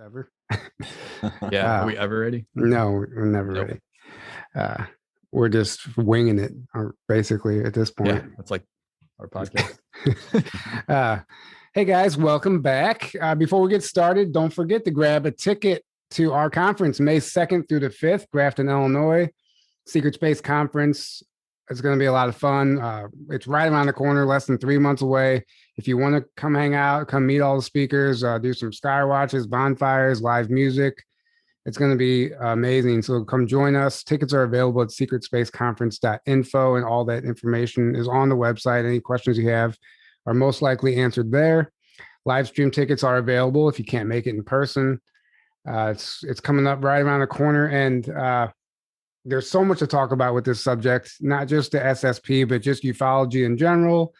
Ever. Yeah. Are we ever ready? No, we're never Nope. ready. We're just winging it, basically, at this point. Yeah, that's like our podcast. Hey guys, welcome back. Before we get started, don't forget to grab a ticket to our conference May 2nd through the 5th, Grafton, Illinois, Secret Space Conference. It's going to be a lot of fun. It's right around the corner, less than 3 months away. If you want to come hang out, come meet all the speakers, do some sky watches, bonfires, live music. It's going to be amazing. So come join us. Tickets are available at secretspaceconference.info, and all that information is on the website. Any questions you have are most likely answered there. Live stream tickets are available if you can't make it in person. It's coming up right around the corner, and there's so much to talk about with this subject, not just the SSP, but just ufology in general.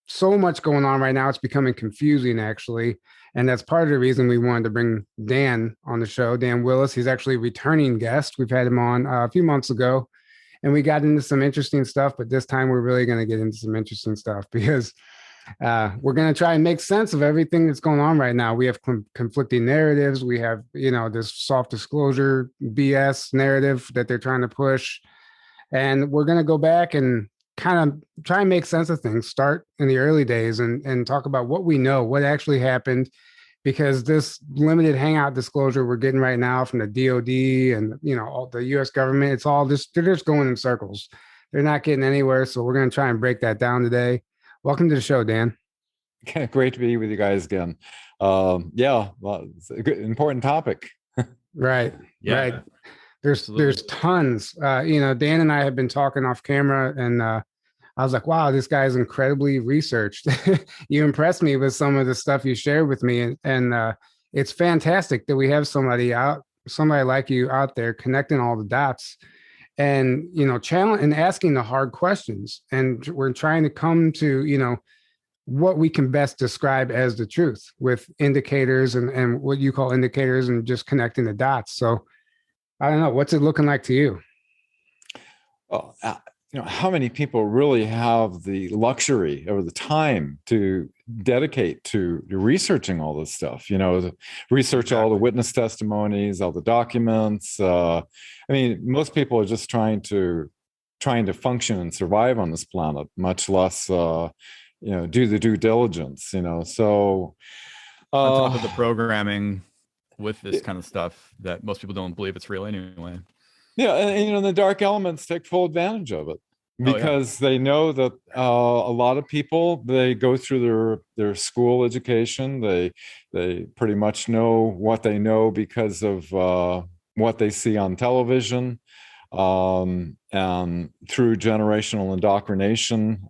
So much going on right now. It's becoming confusing, actually. And that's part of the reason we wanted to bring Dan on the show, Dan Willis. He's actually a returning guest. We've had him on a few months ago, and we got into some interesting stuff. But this time we're really going to get into some interesting stuff because we're going to try and make sense of everything that's going on right now. We have conflicting narratives. We have, this soft disclosure BS narrative that they're trying to push. And we're going to go back and kind of try and make sense of things, start in the early days and talk about what we know, what actually happened, because this limited hangout disclosure we're getting right now from the DOD and, all the US government, it's all just, they're just going in circles. They're not getting anywhere. So we're going to try and break that down today. Welcome to the show, Dan. Okay, great to be with you guys again. Well, it's a good, important topic. Right. Yeah. Right. There's tons. Dan and I have been talking off camera, and I was like, wow, this guy's incredibly researched. You impressed me with some of the stuff you shared with me. And it's fantastic that we have somebody like you out there connecting all the dots and, challenge and asking the hard questions. And we're trying to come to, what we can best describe as the truth with indicators and what you call indicators and just connecting the dots. So I don't know, what's it looking like to you? Well, how many people really have the luxury or the time to dedicate to researching all this stuff? Research all the witness testimonies, all the documents. Most people are just trying to function and survive on this planet, much less, do the due diligence. So on top of the programming with this kind of stuff that most people don't believe it's real anyway. Yeah, and the dark elements take full advantage of it because they know that a lot of people, they go through their school education. They pretty much know what they know because of what they see on television, and through generational indoctrination,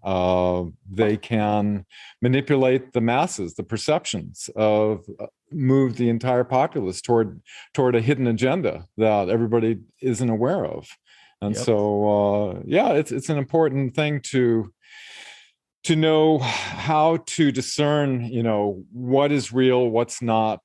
they can manipulate the masses, the perceptions of move the entire populace toward a hidden agenda that everybody isn't aware of. And so, it's an important thing to know how to discern, what is real, what's not.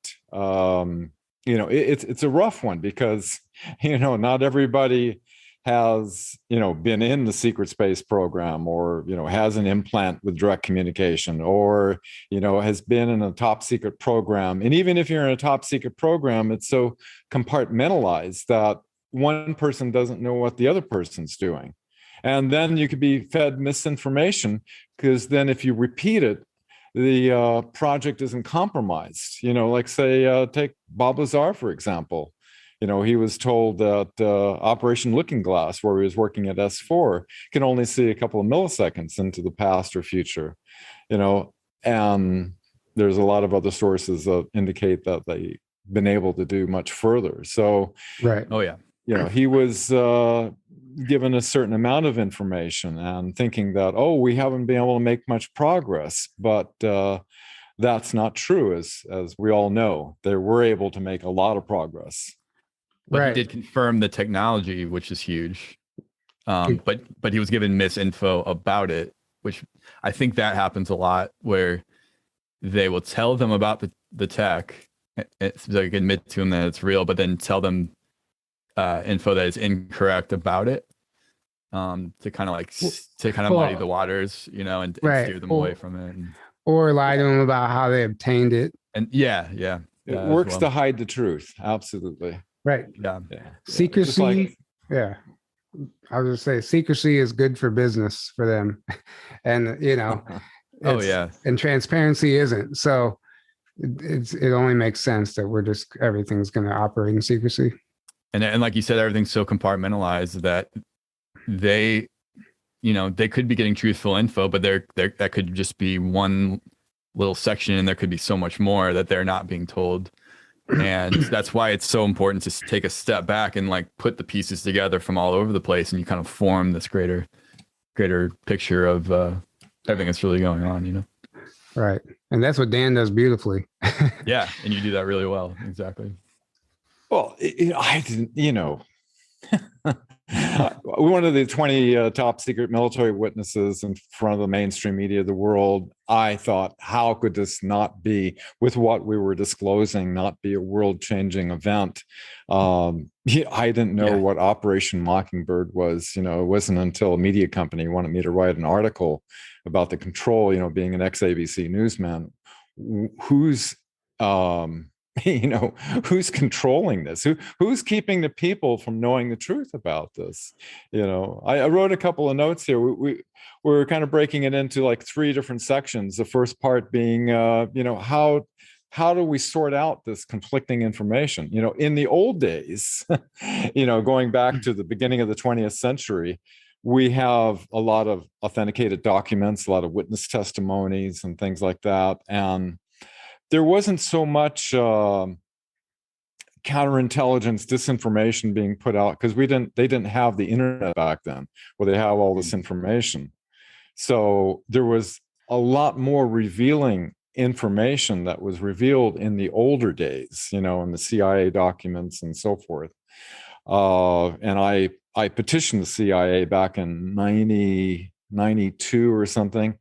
It's a rough one because, not everybody has, been in the secret space program or, has an implant with direct communication or, has been in a top secret program. And even if you're in a top secret program, it's so compartmentalized that one person doesn't know what the other person's doing. And then you could be fed misinformation because then if you repeat it, the project isn't compromised. Like say, take Bob Lazar, for example. He was told that Operation Looking Glass, where he was working at S4, can only see a couple of milliseconds into the past or future, and there's a lot of other sources that indicate that they've been able to do much further. So, right. Oh, yeah. He was given a certain amount of information and thinking that, we haven't been able to make much progress, but that's not true, as we all know. They were able to make a lot of progress. But he did confirm the technology, which is huge. But he was given misinfo about it, which I think that happens a lot, where they will tell them about the tech, it's like admit to them that it's real, but then tell them info that is incorrect about it, to kind of muddy the waters, and steer them away from it. Or lie to them about how they obtained it. And yeah. It as works well. to hide the truth. Absolutely. Right. Yeah. Secrecy. Just like, Yeah. I was just say secrecy is good for business for them. And Oh, yeah. and transparency isn't. So it only makes sense that everything's going to operate in secrecy. And like you said, everything's so compartmentalized that they could be getting truthful info, but that could just be one little section, and there could be so much more that they're not being told. And that's why it's so important to take a step back and like put the pieces together from all over the place, and you kind of form this greater picture of everything that's really going on. Right. And that's what Dan does beautifully. Yeah, and you do that really well. Exactly. well, I didn't, one of the 20 top secret military witnesses in front of the mainstream media of the world, I thought, how could this not be, with what we were disclosing, not be a world-changing event? I didn't know what Operation Mockingbird was. It wasn't until a media company wanted me to write an article about the control, being an ex-ABC newsman, who's who's controlling this, who's keeping the people from knowing the truth about this. I wrote a couple of notes here. We're kind of breaking it into like 3 different sections. The first part being how do we sort out this conflicting information? In the old days, going back to the beginning of the 20th century, we have a lot of authenticated documents, a lot of witness testimonies and things like that, and there wasn't so much counterintelligence disinformation being put out, because they didn't have the internet back then where they have all this information. So there was a lot more revealing information that was revealed in the older days, in the CIA documents and so forth. And I petitioned the CIA back in 1992 or something.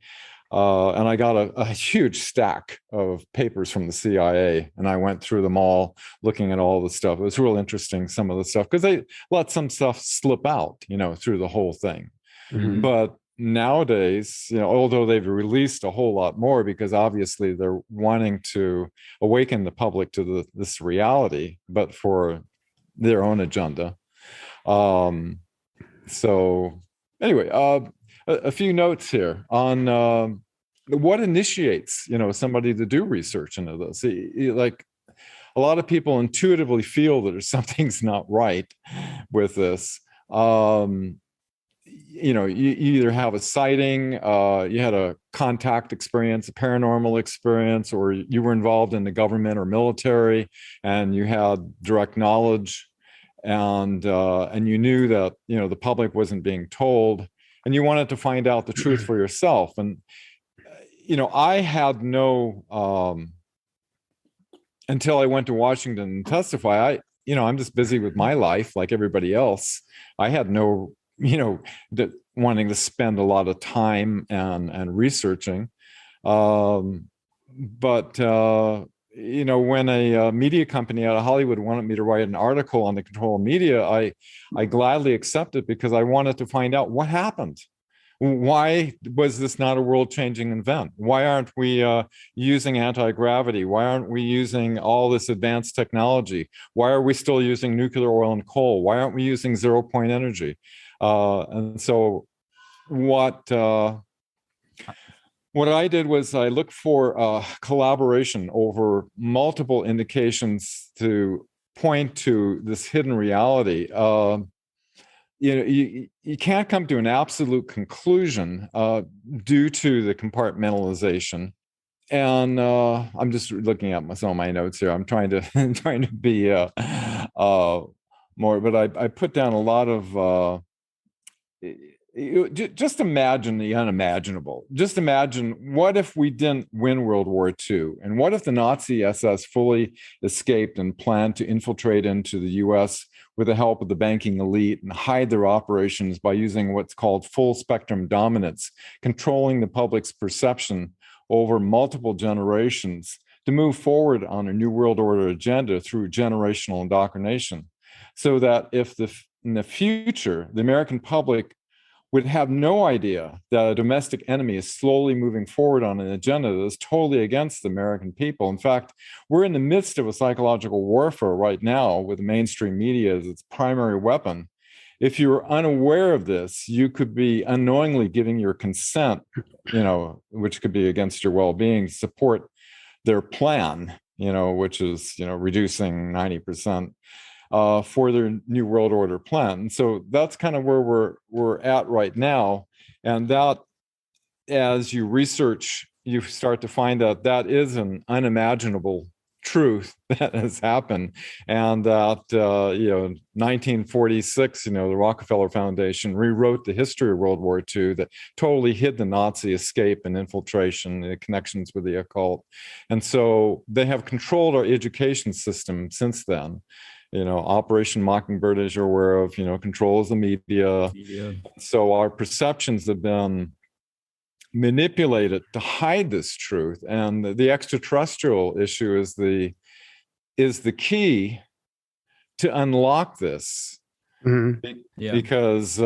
And I got a huge stack of papers from the CIA, and I went through them all, looking at all the stuff. It was real interesting, some of the stuff, because they let some stuff slip out, through the whole thing. Mhm. But nowadays, although they've released a whole lot more, because obviously they're wanting to awaken the public to this reality, but for their own agenda. So anyway, a few notes here on what initiates somebody to do research into this. Like, a lot of people intuitively feel that something's not right with this. You either have a sighting, you had a contact experience, a paranormal experience, or you were involved in the government or military, and you had direct knowledge, and you knew that the public wasn't being told, and you wanted to find out the truth for yourself. And I had no until I went to Washington and testify. I'm just busy with my life like everybody else. I had no wanting to spend a lot of time and researching. But when a media company out of Hollywood wanted me to write an article on the control of media, I gladly accepted, because I wanted to find out what happened. Why was this not a world-changing event? Why aren't we using anti-gravity? Why aren't we using all this advanced technology? Why are we still using nuclear, oil, and coal? Why aren't we using zero-point energy? And so what I did was I looked for collaboration over multiple indications to point to this hidden reality. You can't come to an absolute conclusion due to the compartmentalization. And I'm just looking at some of my notes here. I'm trying to be more, but I put down a lot of just imagine the unimaginable. Just imagine, what if we didn't win World War II? And what if the Nazi SS fully escaped and planned to infiltrate into the US with the help of the banking elite and hide their operations by using what's called full spectrum dominance, controlling the public's perception over multiple generations to move forward on a New World Order agenda through generational indoctrination, so that if in the future, the American public would have no idea that a domestic enemy is slowly moving forward on an agenda that is totally against the American people. In fact, we're in the midst of a psychological warfare right now with the mainstream media as its primary weapon. If you're unaware of this, you could be unknowingly giving your consent, which could be against your well-being, to support their plan, which is, reducing 90% for their New World Order plan. And so that's kind of where we're at right now. And that, as you research, you start to find out that is an unimaginable truth that has happened. And that, 1946, the Rockefeller Foundation rewrote the history of World War II that totally hid the Nazi escape and infiltration, the connections with the occult. And so they have controlled our education system since then. Operation Mockingbird, as you're aware of, controls the media. So our perceptions have been manipulated to hide this truth. And the extraterrestrial issue is the key to unlock this. Mm-hmm. Because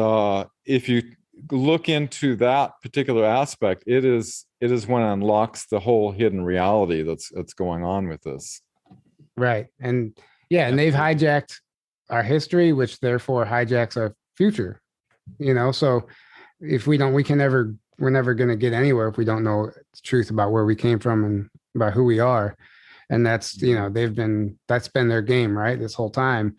if you look into that particular aspect, it is when it unlocks the whole hidden reality that's going on with this. Right. And and they've hijacked our history, which therefore hijacks our future. So if we're never going to get anywhere if we don't know the truth about where we came from and about who we are. And that's, that's been their game, right, this whole time.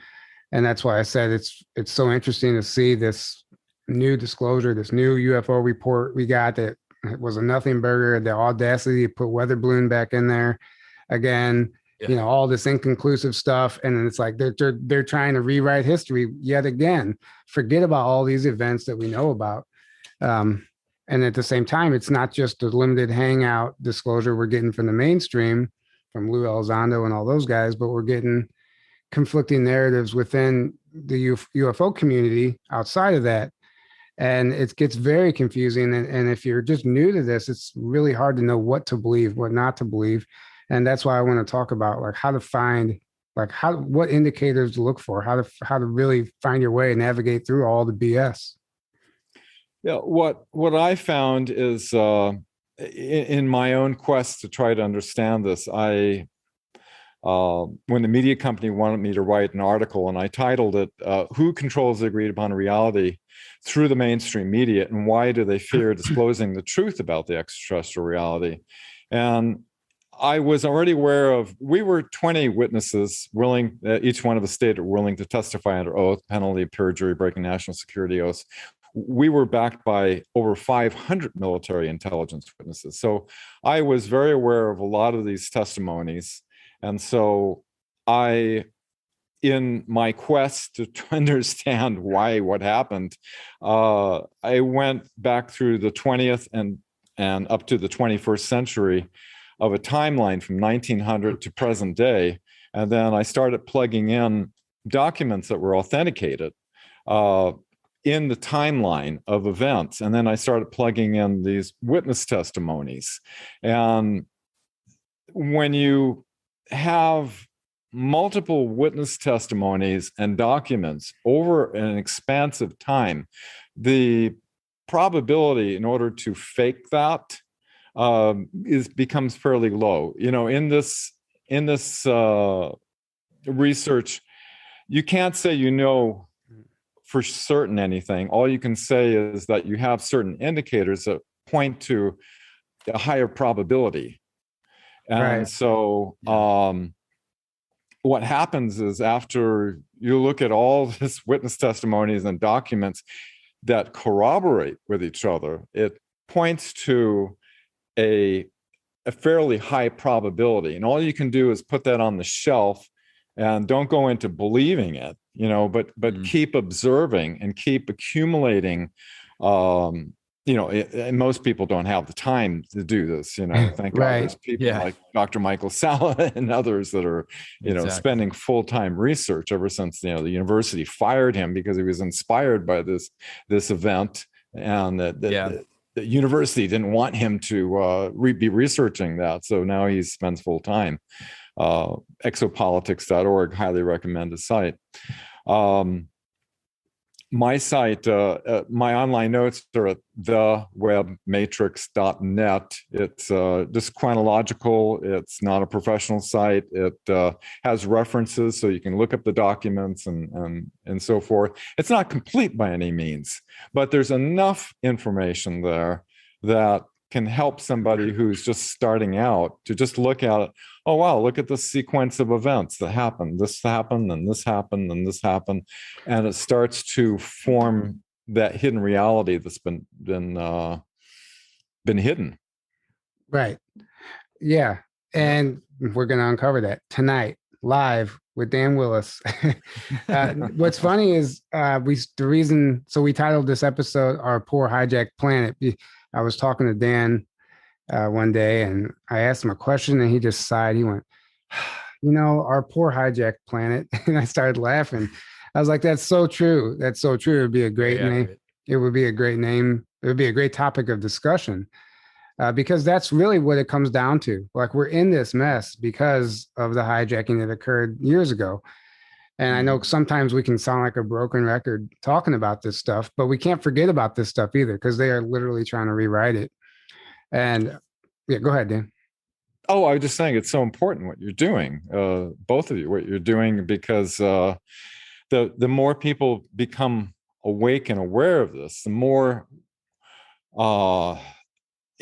And that's why I said it's so interesting to see this new disclosure, this new UFO report we got that was a nothing burger, the audacity to put weather balloon back in there again. All this inconclusive stuff. And then it's like they're trying to rewrite history yet again. Forget about all these events that we know about. And at the same time, it's not just the limited hangout disclosure we're getting from the mainstream, from Lou Elizondo and all those guys, but we're getting conflicting narratives within the UFO community outside of that. And it gets very confusing. And if you're just new to this, it's really hard to know what to believe, what not to believe. And that's why I want to talk about how to find, what indicators to look for, how to really find your way and navigate through all the BS. Yeah, what I found is in my own quest to try to understand this, when the media company wanted me to write an article, and I titled it, "Who Controls the Agreed Upon Reality Through the Mainstream Media, and Why Do They Fear Disclosing the Truth About the Extraterrestrial Reality?" And I was already aware of, we were 20 witnesses willing, each one of the state are willing to testify under oath, penalty of perjury, breaking national security oaths. We were backed by over 500 military intelligence witnesses. So I was very aware of a lot of these testimonies. And so in my quest to understand what happened, I went back through the 20th and up to the 21st century of a timeline from 1900 to present day. And then I started plugging in documents that were authenticated in the timeline of events. And then I started plugging in these witness testimonies. And when you have multiple witness testimonies and documents over an expansive time, the probability in order to fake that becomes fairly low. In this research, you can't say for certain anything. All you can say is that you have certain indicators that point to a higher probability. And Right. so what happens is, after you look at all this witness testimonies and documents that corroborate with each other, it points to a fairly high probability. And all you can do is put that on the shelf and don't go into believing it, but keep observing and keep accumulating. And most people don't have the time to do this, thank God there's people like Dr. Michael Salla and others that are, spending full-time research ever since, the university fired him because he was inspired by this event. And the university didn't want him to be researching that. So now he spends full time. Exopolitics.org, highly recommend the site. my site, my online notes are at thewebmatrix.net. It's just chronological. It's not a professional site. It has references, so you can look up the documents and so forth. It's not complete by any means, but there's enough information there that can help somebody who's just starting out to just look at it. Oh, wow, look at the sequence of events that happened. This happened, and this happened, and this happened. And it starts to form that hidden reality that's been hidden. Right. Yeah. And we're going to uncover that tonight, live with Dan Willis. What's funny is we titled this episode "Our Poor Hijacked Planet." I was talking to Dan one day, and I asked him a question, and he just sighed. He went, "Our poor hijacked planet." And I started laughing. I was like, "That's so true. That's so true. It'd be a great name. It would be a great name. It would be a great topic of discussion." Because that's really what it comes down to. Like, we're in this mess because of the hijacking that occurred years ago. And I know sometimes we can sound like a broken record talking about this stuff, but we can't forget about this stuff either, because they are literally trying to rewrite it. And yeah, go ahead, Dan. Oh, I was just saying it's so important what you're doing, both of you, what you're doing, because the more people become awake and aware of this, the more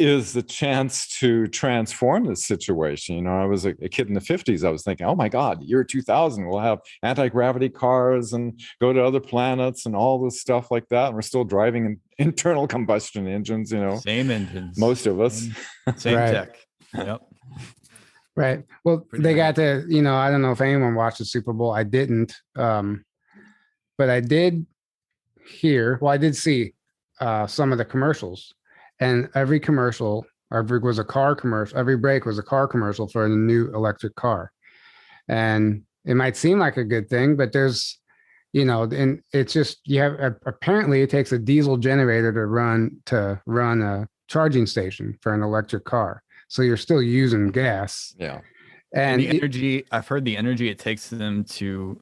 is the chance to transform this situation. I was a kid in the 50s. I was thinking, oh my God, year 2000, we'll have anti-gravity cars and go to other planets and all this stuff like that. And we're still driving in internal combustion engines, Same engines. Most of us. Same Right. tech. Yep. Right. Well, they got to, I don't know if anyone watched the Super Bowl. I didn't. But I did see some of the commercials. And every commercial, was a car commercial. Every break was a car commercial for a new electric car. And it might seem like a good thing, but there's, and it's just, apparently it takes a diesel generator to run a charging station for an electric car. So you're still using gas. Yeah. And the energy, I've heard the energy it takes them to,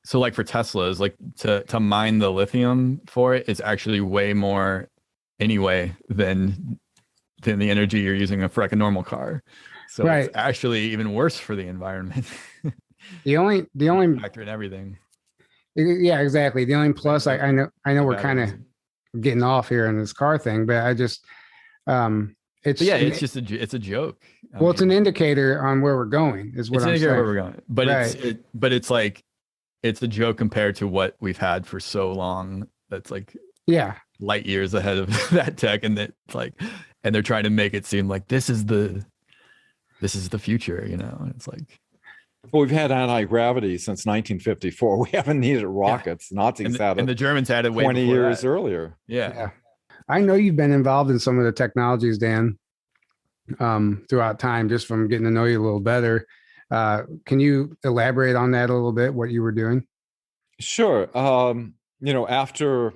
so like for Teslas, like to mine the lithium for it is actually way more anyway than the energy you're using for like a normal car. So It's actually even worse for the environment. The only factor in everything. Yeah, exactly. The only plus, I know we're kind of getting off here in this car thing, but I just it's a joke. It's an indicator on where we're going, is what I'm saying. Where we're going, but it's like it's a joke compared to what we've had for so long. That's like light years ahead of that tech, and and they're trying to make it seem like this is the future, It's like, well, we've had anti-gravity since 1954. We haven't needed rockets. Nazis had it, and the Germans had it way 20 years earlier. Yeah. I know you've been involved in some of the technologies, Dan, throughout time, just from getting to know you a little better. Can you elaborate on that a little bit, what you were doing? Sure. After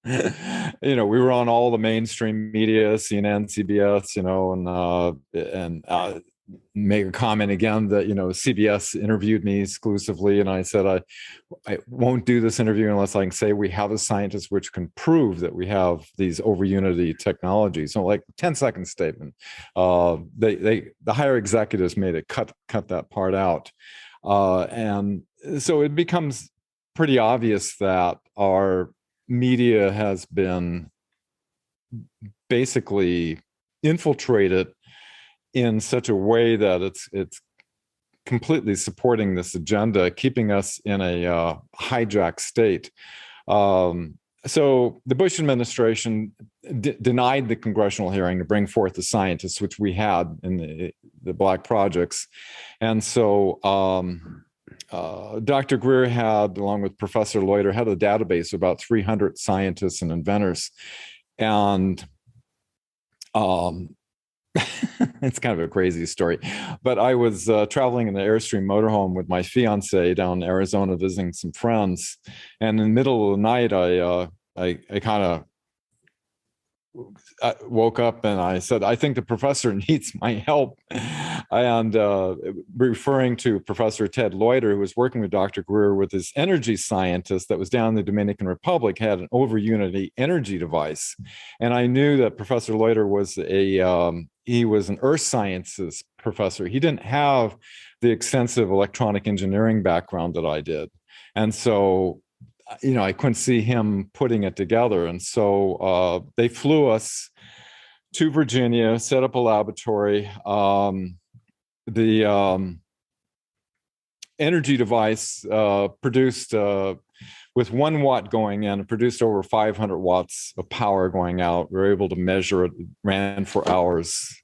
we were on all the mainstream media, CNN, CBS, and make a comment again that CBS interviewed me exclusively, and I said I won't do this interview unless I can say we have a scientist which can prove that we have these over unity technologies. So like 10-second statement. The higher executives made it cut that part out, and so it becomes pretty obvious that our media has been basically infiltrated in such a way that it's completely supporting this agenda, keeping us in a hijacked state. So the Bush administration denied the congressional hearing to bring forth the scientists, which we had in the Black Projects. And so Dr. Greer had, along with Professor Loiter, had a database of about 300 scientists and inventors. And it's kind of a crazy story, but I was traveling in the Airstream motorhome with my fiance down in Arizona visiting some friends, and in the middle of the night, I kind of woke up and I said, I think the professor needs my help. And referring to Professor Ted Loiter, who was working with Dr. Greer with his energy scientist that was down in the Dominican Republic, had an over-unity energy device. And I knew that Professor Loiter was he was an earth sciences professor. He didn't have the extensive electronic engineering background that I did. And so, I couldn't see him putting it together. And so they flew us to Virginia, set up a laboratory. The energy device produced, with 1 watt going in, it produced over 500 watts of power going out. We were able to measure it, ran for hours.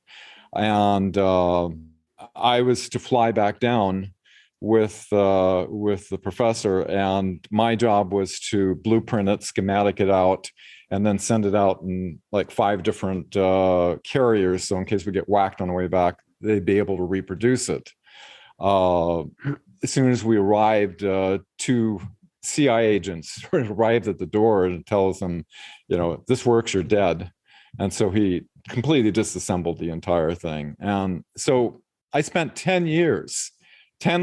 And I was to fly back down with the professor, and my job was to blueprint it, schematic it out, and then send it out in like 5 different carriers. So in case we get whacked on the way back, they'd be able to reproduce it. As soon as we arrived, 2 CIA agents arrived at the door and tells them, if this works, you're dead. And so he completely disassembled the entire thing. And so I spent 10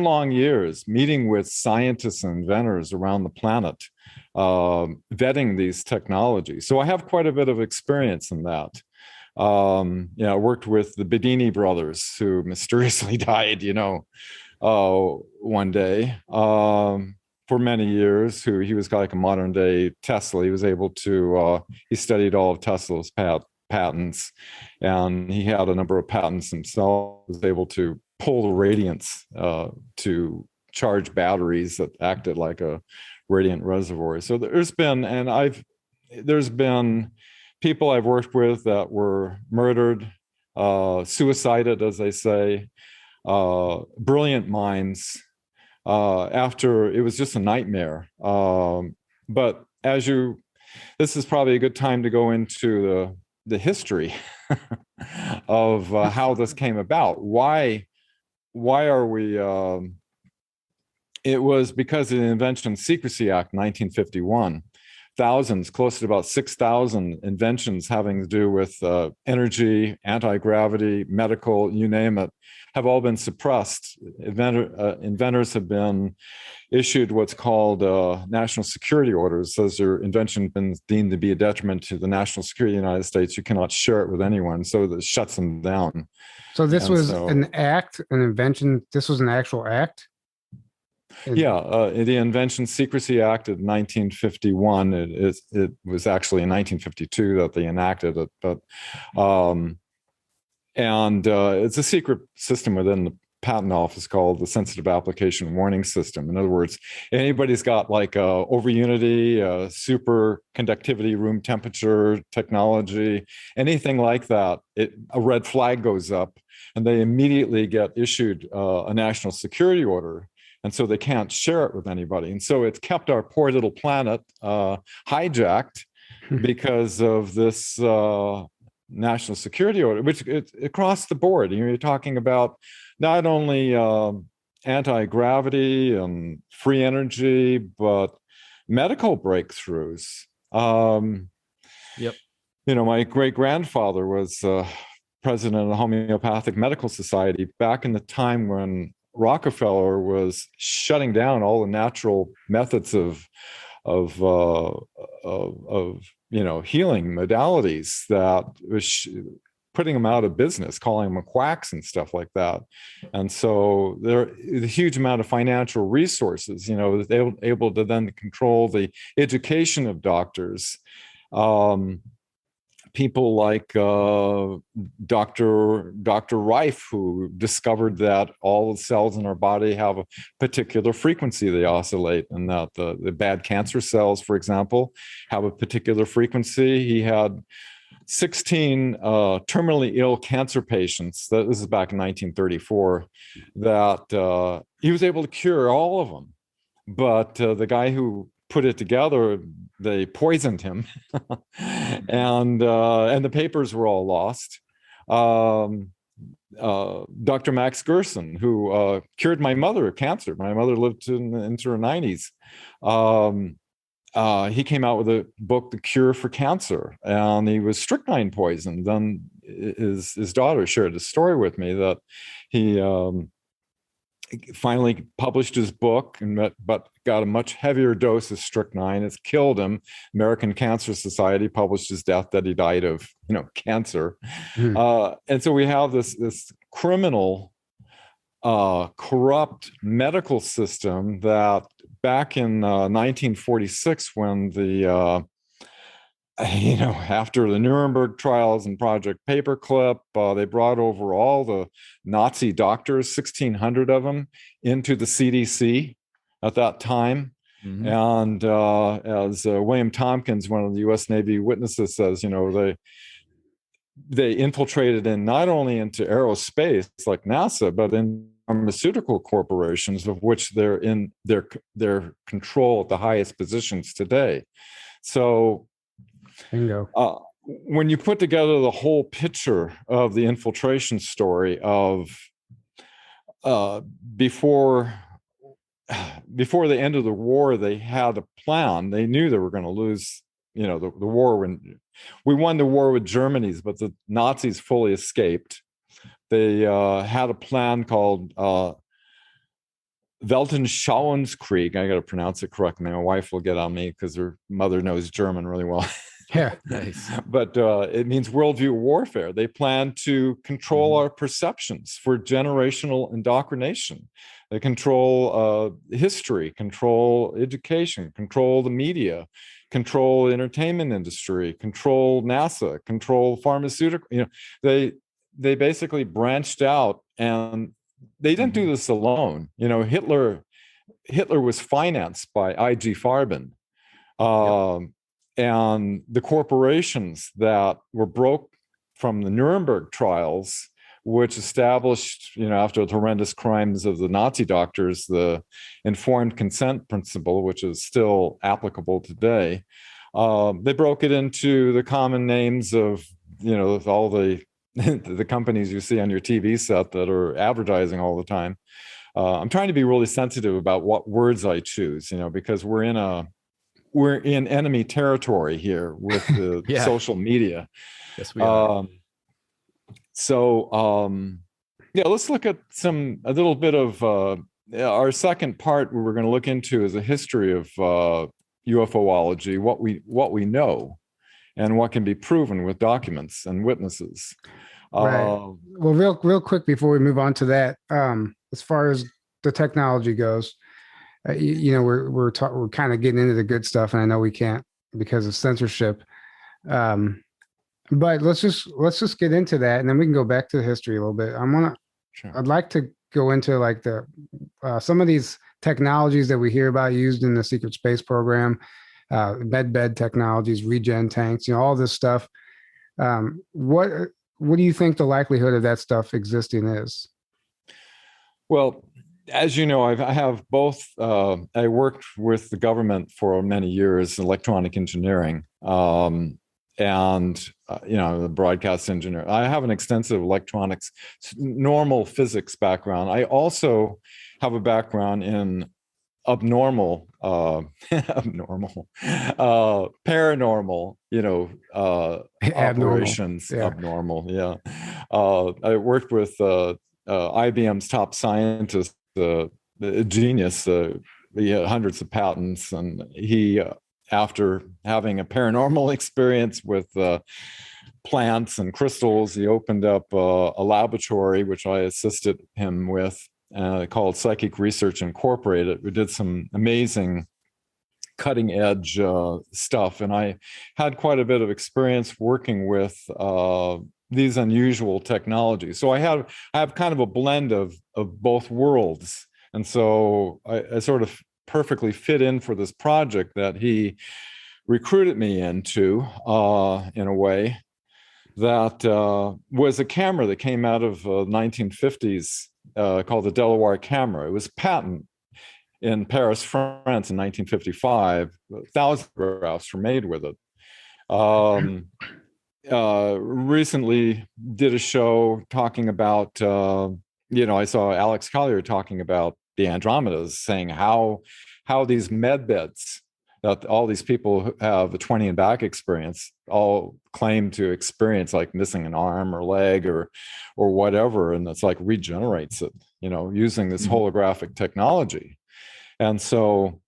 long years meeting with scientists and inventors around the planet, vetting these technologies. So I have quite a bit of experience in that. I worked with the Bedini brothers, who mysteriously died, one day, for many years. He was like a modern day Tesla. He was able to, he studied all of Tesla's patents, and he had a number of patents himself. Was able to pull the radiance to charge batteries that acted like a radiant reservoir. So there's been people I've worked with that were murdered, suicided, as they say, brilliant minds. After it was just a nightmare. But this is probably a good time to go into the history of how this came about. Why are we? It was because of the Invention Secrecy Act, 1951. Close to about 6,000 inventions having to do with energy, anti-gravity, medical, you name it, have all been suppressed. Inventors have been issued what's called national security orders. Says your invention been deemed to be a detriment to the national security of the United States, you cannot share it with anyone. So that shuts them down. So this was an act, an invention. This was an actual act? The Invention Secrecy Act of 1951. It was actually in 1952 that they enacted it, but it's a secret system within the patent office called the Sensitive Application Warning System. In other words, anybody's got like over unity, super conductivity, room temperature technology, anything like that, a red flag goes up, and they immediately get issued a national security order. And so they can't share it with anybody. And so it's kept our poor little planet hijacked because of this national security order, which it's across the board. You're talking about not only anti-gravity and free energy, but medical breakthroughs. Yep. My great-grandfather was president of the Homeopathic Medical Society back in the time when Rockefeller was shutting down all the natural methods of healing modalities, that was putting them out of business, calling them quacks and stuff like that. And so there a huge amount of financial resources, they were able to then control the education of doctors. People like Dr. Rife, who discovered that all the cells in our body have a particular frequency they oscillate, and that the bad cancer cells, for example, have a particular frequency. He had 16 terminally ill cancer patients. This is back in 1934, that he was able to cure all of them. But the guy who put it together, they poisoned him, and the papers were all lost. Dr. Max Gerson, who cured my mother of cancer. My mother lived into her 90s. He came out with a book, The Cure for Cancer, and he was strychnine poisoned. Then his daughter shared a story with me that he finally published his book, but got a much heavier dose of strychnine. It's killed him. American Cancer Society published his death that he died of, cancer. And so we have this criminal, corrupt medical system that back in 1946, when after the Nuremberg trials and Project Paperclip, they brought over all the Nazi doctors, 1,600 of them, into the CDC at that time. Mm-hmm. And as William Tompkins, one of the U.S. Navy witnesses, says, they infiltrated in not only into aerospace like NASA, but in pharmaceutical corporations, of which they're in their control at the highest positions today. So when you put together the whole picture of the infiltration story of before the end of the war, they had a plan. They knew they were going to lose, the war. When we won the war with Germany, but the Nazis fully escaped. They had a plan called Weltanschauungskrieg. I got to pronounce it correctly. My wife will get on me because her mother knows German really well. Yeah, nice. But it means worldview warfare. They plan to control our perceptions for generational indoctrination. They control history, control education, control the media, control the entertainment industry, control NASA, control pharmaceutical. They basically branched out, and they didn't do this alone. Hitler was financed by I.G. Farben. And the corporations that were broke from the Nuremberg trials, which established, after the horrendous crimes of the Nazi doctors, the informed consent principle, which is still applicable today. They broke it into the common names of, all the companies you see on your TV set that are advertising all the time. I'm trying to be really sensitive about what words I choose, because we're in enemy territory here with the social media. Yes, we are. Let's look at a little bit of our second part. We're going to look into is a history of UFOlogy, what we know, and what can be proven with documents and witnesses. Right. Well, real quick before we move on to that, as far as the technology goes. We're kind of getting into the good stuff, and I know we can't because of censorship. But let's just get into that, and then we can go back to the history a little bit. I'd like to go into like the some of these technologies that we hear about used in the secret space program, bed technologies, regen tanks, all this stuff. What do you think the likelihood of that stuff existing is? Well, as you know, I have both. I worked with the government for many years in electronic engineering, and the broadcast engineer. I have an extensive electronics, normal physics background. I also have a background in paranormal, operations. Abnormal, yeah. I worked with IBM's top scientist. A genius. He had hundreds of patents, and he, after having a paranormal experience with plants and crystals, he opened up a laboratory, which I assisted him with, called Psychic Research Incorporated. We did some amazing cutting edge stuff, and I had quite a bit of experience working with these unusual technologies. So I have kind of a blend of both worlds. And so I sort of perfectly fit in for this project that he recruited me into, in a way that was a camera that came out of 1950s called the Delaware camera. It was patented in Paris, France in 1955. 1,000 photographs were made with it. Recently did a show talking about, I saw Alex Collier talking about the Andromedas, saying how these med beds that all these people who have a 20 and back experience all claim to experience like missing an arm or leg or whatever, and it's like regenerates it, using this holographic technology. And so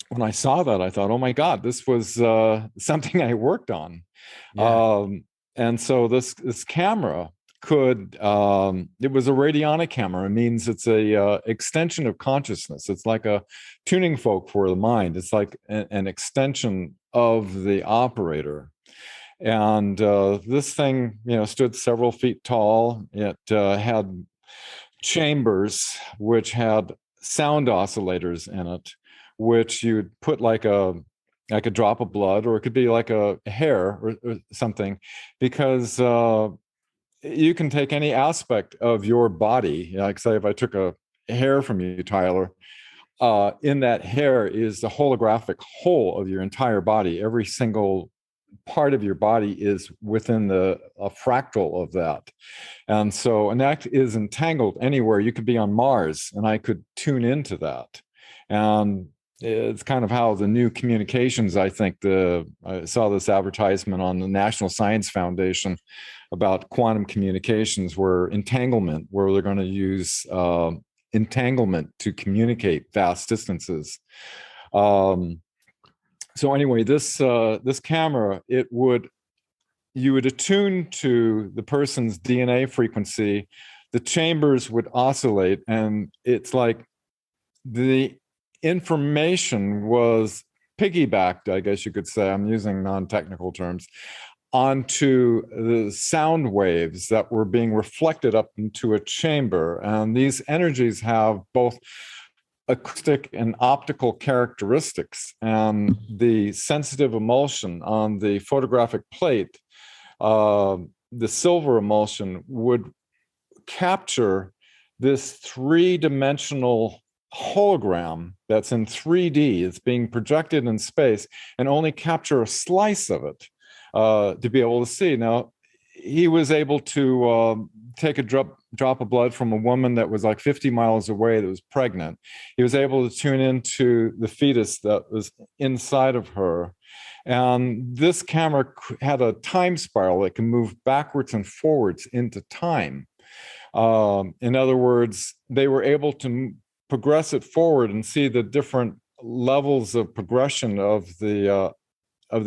when I saw that, I thought, oh my God, this was something I worked on. Yeah. And so this camera could, it was a radionic camera. It means it's a extension of consciousness. It's like a tuning fork for the mind. It's like an extension of the operator. And this thing, stood several feet tall. It had chambers which had sound oscillators in it, which you'd put like a drop of blood, or it could be like a hair or something, because you can take any aspect of your body. Like say, if I took a hair from you, Tyler, in that hair is the holographic whole of your entire body. Every single part of your body is within a fractal of that. And that is entangled anywhere. You could be on Mars, and I could tune into that. And it's kind of how the new communications, I think I saw this advertisement on the National Science Foundation about quantum communications, where they're going to use entanglement to communicate vast distances. So anyway, this camera, you would attune to the person's DNA frequency. The chambers would oscillate, and it's like the information was piggybacked, I guess you could say, I'm using non-technical terms, onto the sound waves that were being reflected up into a chamber. And these energies have both acoustic and optical characteristics, and the sensitive emulsion on the photographic plate, the silver emulsion, would capture this three-dimensional hologram that's in 3D. It's being projected in space, and only capture a slice of it to be able to see. Now, he was able to take a drop of blood from a woman that was like 50 miles away that was pregnant. He was able to tune into the fetus that was inside of her. And this camera had a time spiral that can move backwards and forwards into time. In other words, they were able to progress it forward and see the different levels of progression of the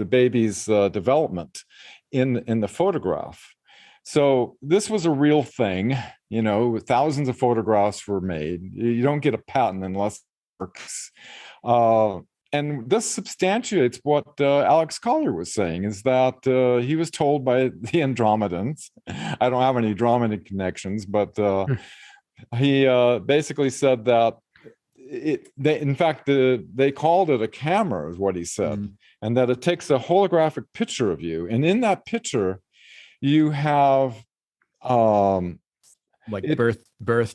baby's development in the photograph. So this was a real thing. Thousands of photographs were made. You don't get a patent unless it works. And this substantiates what Alex Collier was saying, is that he was told by the Andromedans. I don't have any Andromedan connections, but he basically said that they called it a camera, is what he said, and that it takes a holographic picture of you, and in that picture, you have birth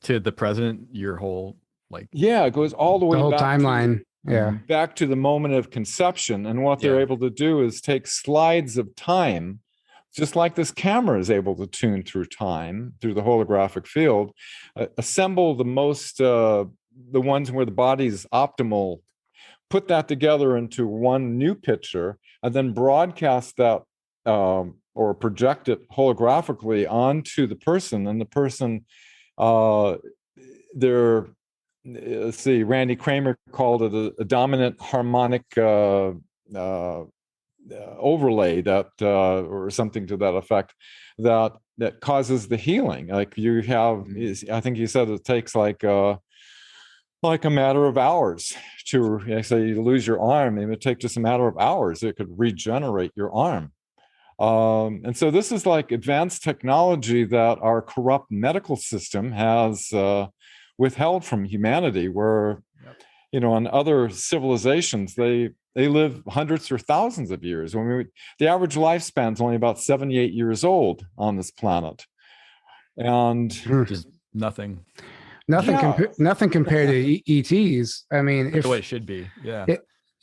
to the present, your whole it goes all the way the whole back timeline. back to the moment of conception. And what they're able to do is take slides of time, just like this camera is able to tune through time, through the holographic field, assemble the ones where the body's optimal, put that together into one new picture, and then broadcast that or project it holographically onto the person. And the person, Randy Kramer called it a dominant harmonic overlay that or something to that effect that causes the healing. Like you have, I think he said it takes like a matter of hours to say you lose your arm. It would take just a matter of hours. It could regenerate your arm. And so this is like advanced technology that our corrupt medical system has withheld from humanity, where, in other civilizations, they live hundreds or thousands of years. The average lifespan is only about 78 years old on this planet. And just nothing. Nothing compared to ETs. I mean, the way it should be. Yeah.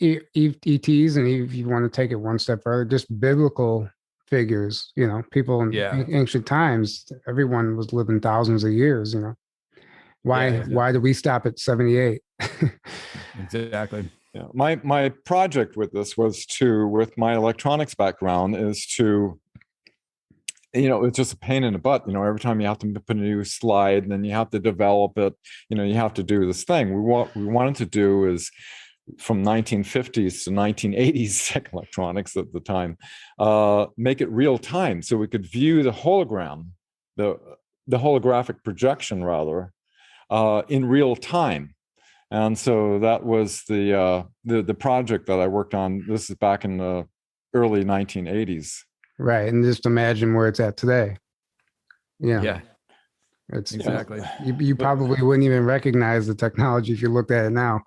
ETs, and if you want to take it one step further, just biblical figures, people in ancient times, everyone was living thousands of years, Why do we stop at 78? Exactly. Yeah, my project with this was with my electronics background, is to, it's just a pain in the butt. Every time you have to put a new slide, and then you have to develop it. You have to do this thing. What we wanted to do is, from 1950s to 1980s tech electronics at the time, make it real time, so we could view the hologram, the holographic projection rather, in real time. And so that was the project that I worked on. This is back in the early 1980s. Right. And just imagine where it's at today. Yeah. It's exactly. You probably wouldn't even recognize the technology if you looked at it now.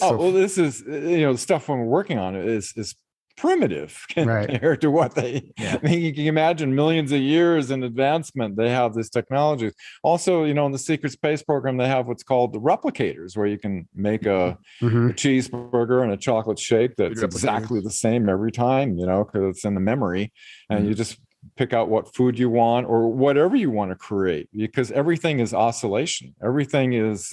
Well, this is, the stuff when we're working on it is primitive compared to what they, I mean, you can imagine millions of years in advancement, they have this technology. Also, in the secret space program, they have what's called the replicators, where you can make a cheeseburger and a chocolate shake that's exactly the same every time, because it's in the memory, and you just pick out what food you want or whatever you want to create, because everything is oscillation. Everything is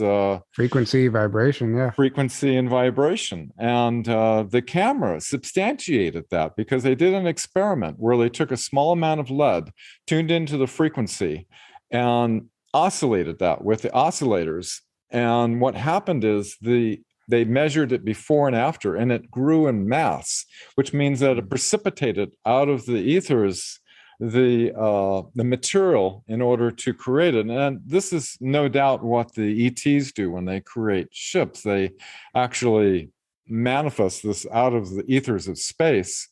frequency, vibration, frequency and vibration. And the camera substantiated that, because they did an experiment where they took a small amount of lead, tuned into the frequency, and oscillated that with the oscillators. And what happened is they measured it before and after, and it grew in mass, which means that it precipitated out of the ethers the material in order to create it. And this is no doubt what the ETs do when they create ships. They actually manifest this out of the ethers of space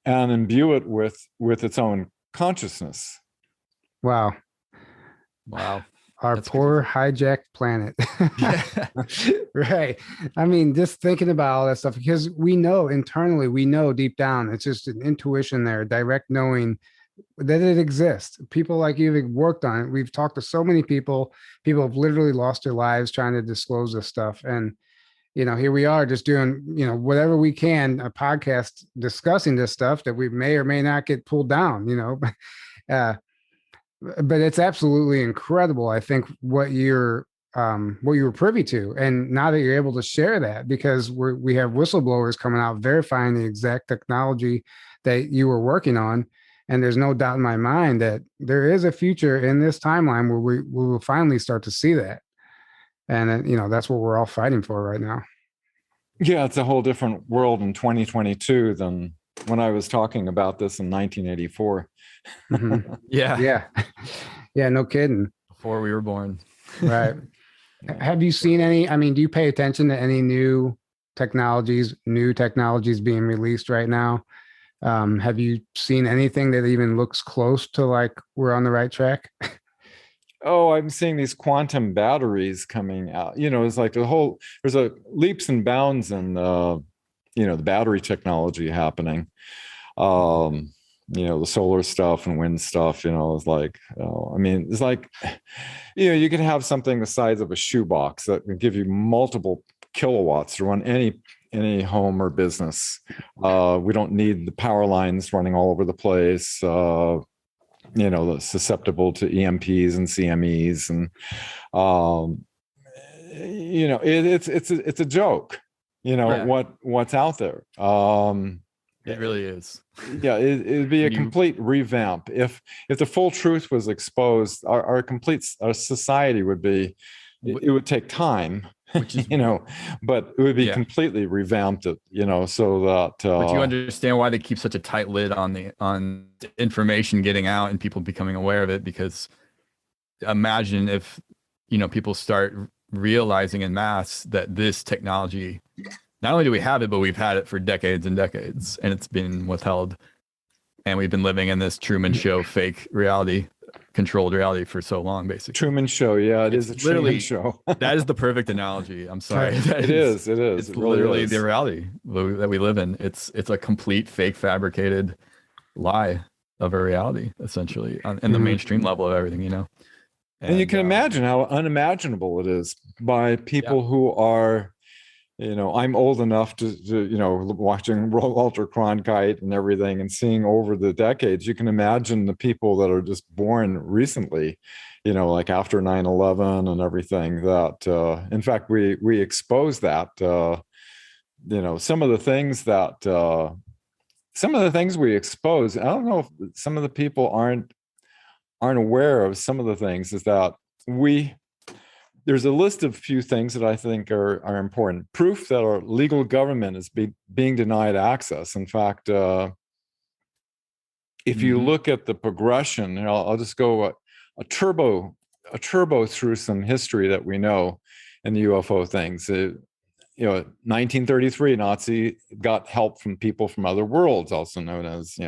and imbue it with its own consciousness. Wow. Our poor hijacked planet. Right. I mean, just thinking about all that stuff, because we know internally, we know deep down, it's just an intuition there, direct knowing that it exists. People like you have worked on it. We've talked to so many people. People have literally lost their lives trying to disclose this stuff. And, here we are just doing, whatever we can, a podcast discussing this stuff that we may or may not get pulled down, but it's absolutely incredible. I think what you were privy to, and now that you're able to share that, because we have whistleblowers coming out verifying the exact technology that you were working on. And there's no doubt in my mind that there is a future in this timeline where we will finally start to see that. And, that's what we're all fighting for right now. Yeah, it's a whole different world in 2022 than when I was talking about this in 1984. Yeah, no kidding. Before we were born. Right. Have you seen any, do you pay attention to any new technologies being released right now? Have you seen anything that even looks close to like we're on the right track? Oh, I'm seeing these quantum batteries coming out. It's like there's a leaps and bounds in the battery technology happening. The solar stuff and wind stuff, it's like, it's like, you can have something the size of a shoebox that can give you multiple kilowatts to run any home or business. We don't need the power lines running all over the place, susceptible to EMPs and CMEs. And, it's a joke, what's out there. It really is. Yeah, it'd be a complete revamp. If the full truth was exposed, our society would be, it would take time. Which is, but it would be completely revamped, so that. But you understand why they keep such a tight lid on information getting out and people becoming aware of it, because imagine if, people start realizing in mass that this technology, not only do we have it, but we've had it for decades and decades, and it's been withheld, and we've been living in this Truman Show fake reality. Controlled reality for so long, basically. Truman Show, yeah, it is a Truman Show. That is the perfect analogy. I'm sorry. It is. It's literally the reality that we live in. It's a complete fake, fabricated lie of a reality, essentially, in the mainstream level of everything, And you can imagine how unimaginable it is by people who are, I'm old enough to watching Walter Cronkite and everything and seeing over the decades. You can imagine the people that are just born recently, like after 9/11 and everything, that, in fact, we exposed that, some of the things we expose. I don't know if some of the people aren't aware of some of the things, is that there's a list of few things that I think are important. Proof that our legal government is being denied access. In fact, if you look at the progression, and I'll just go a turbo through some history that we know in the UFO things. 1933, Nazi got help from people from other worlds, also known as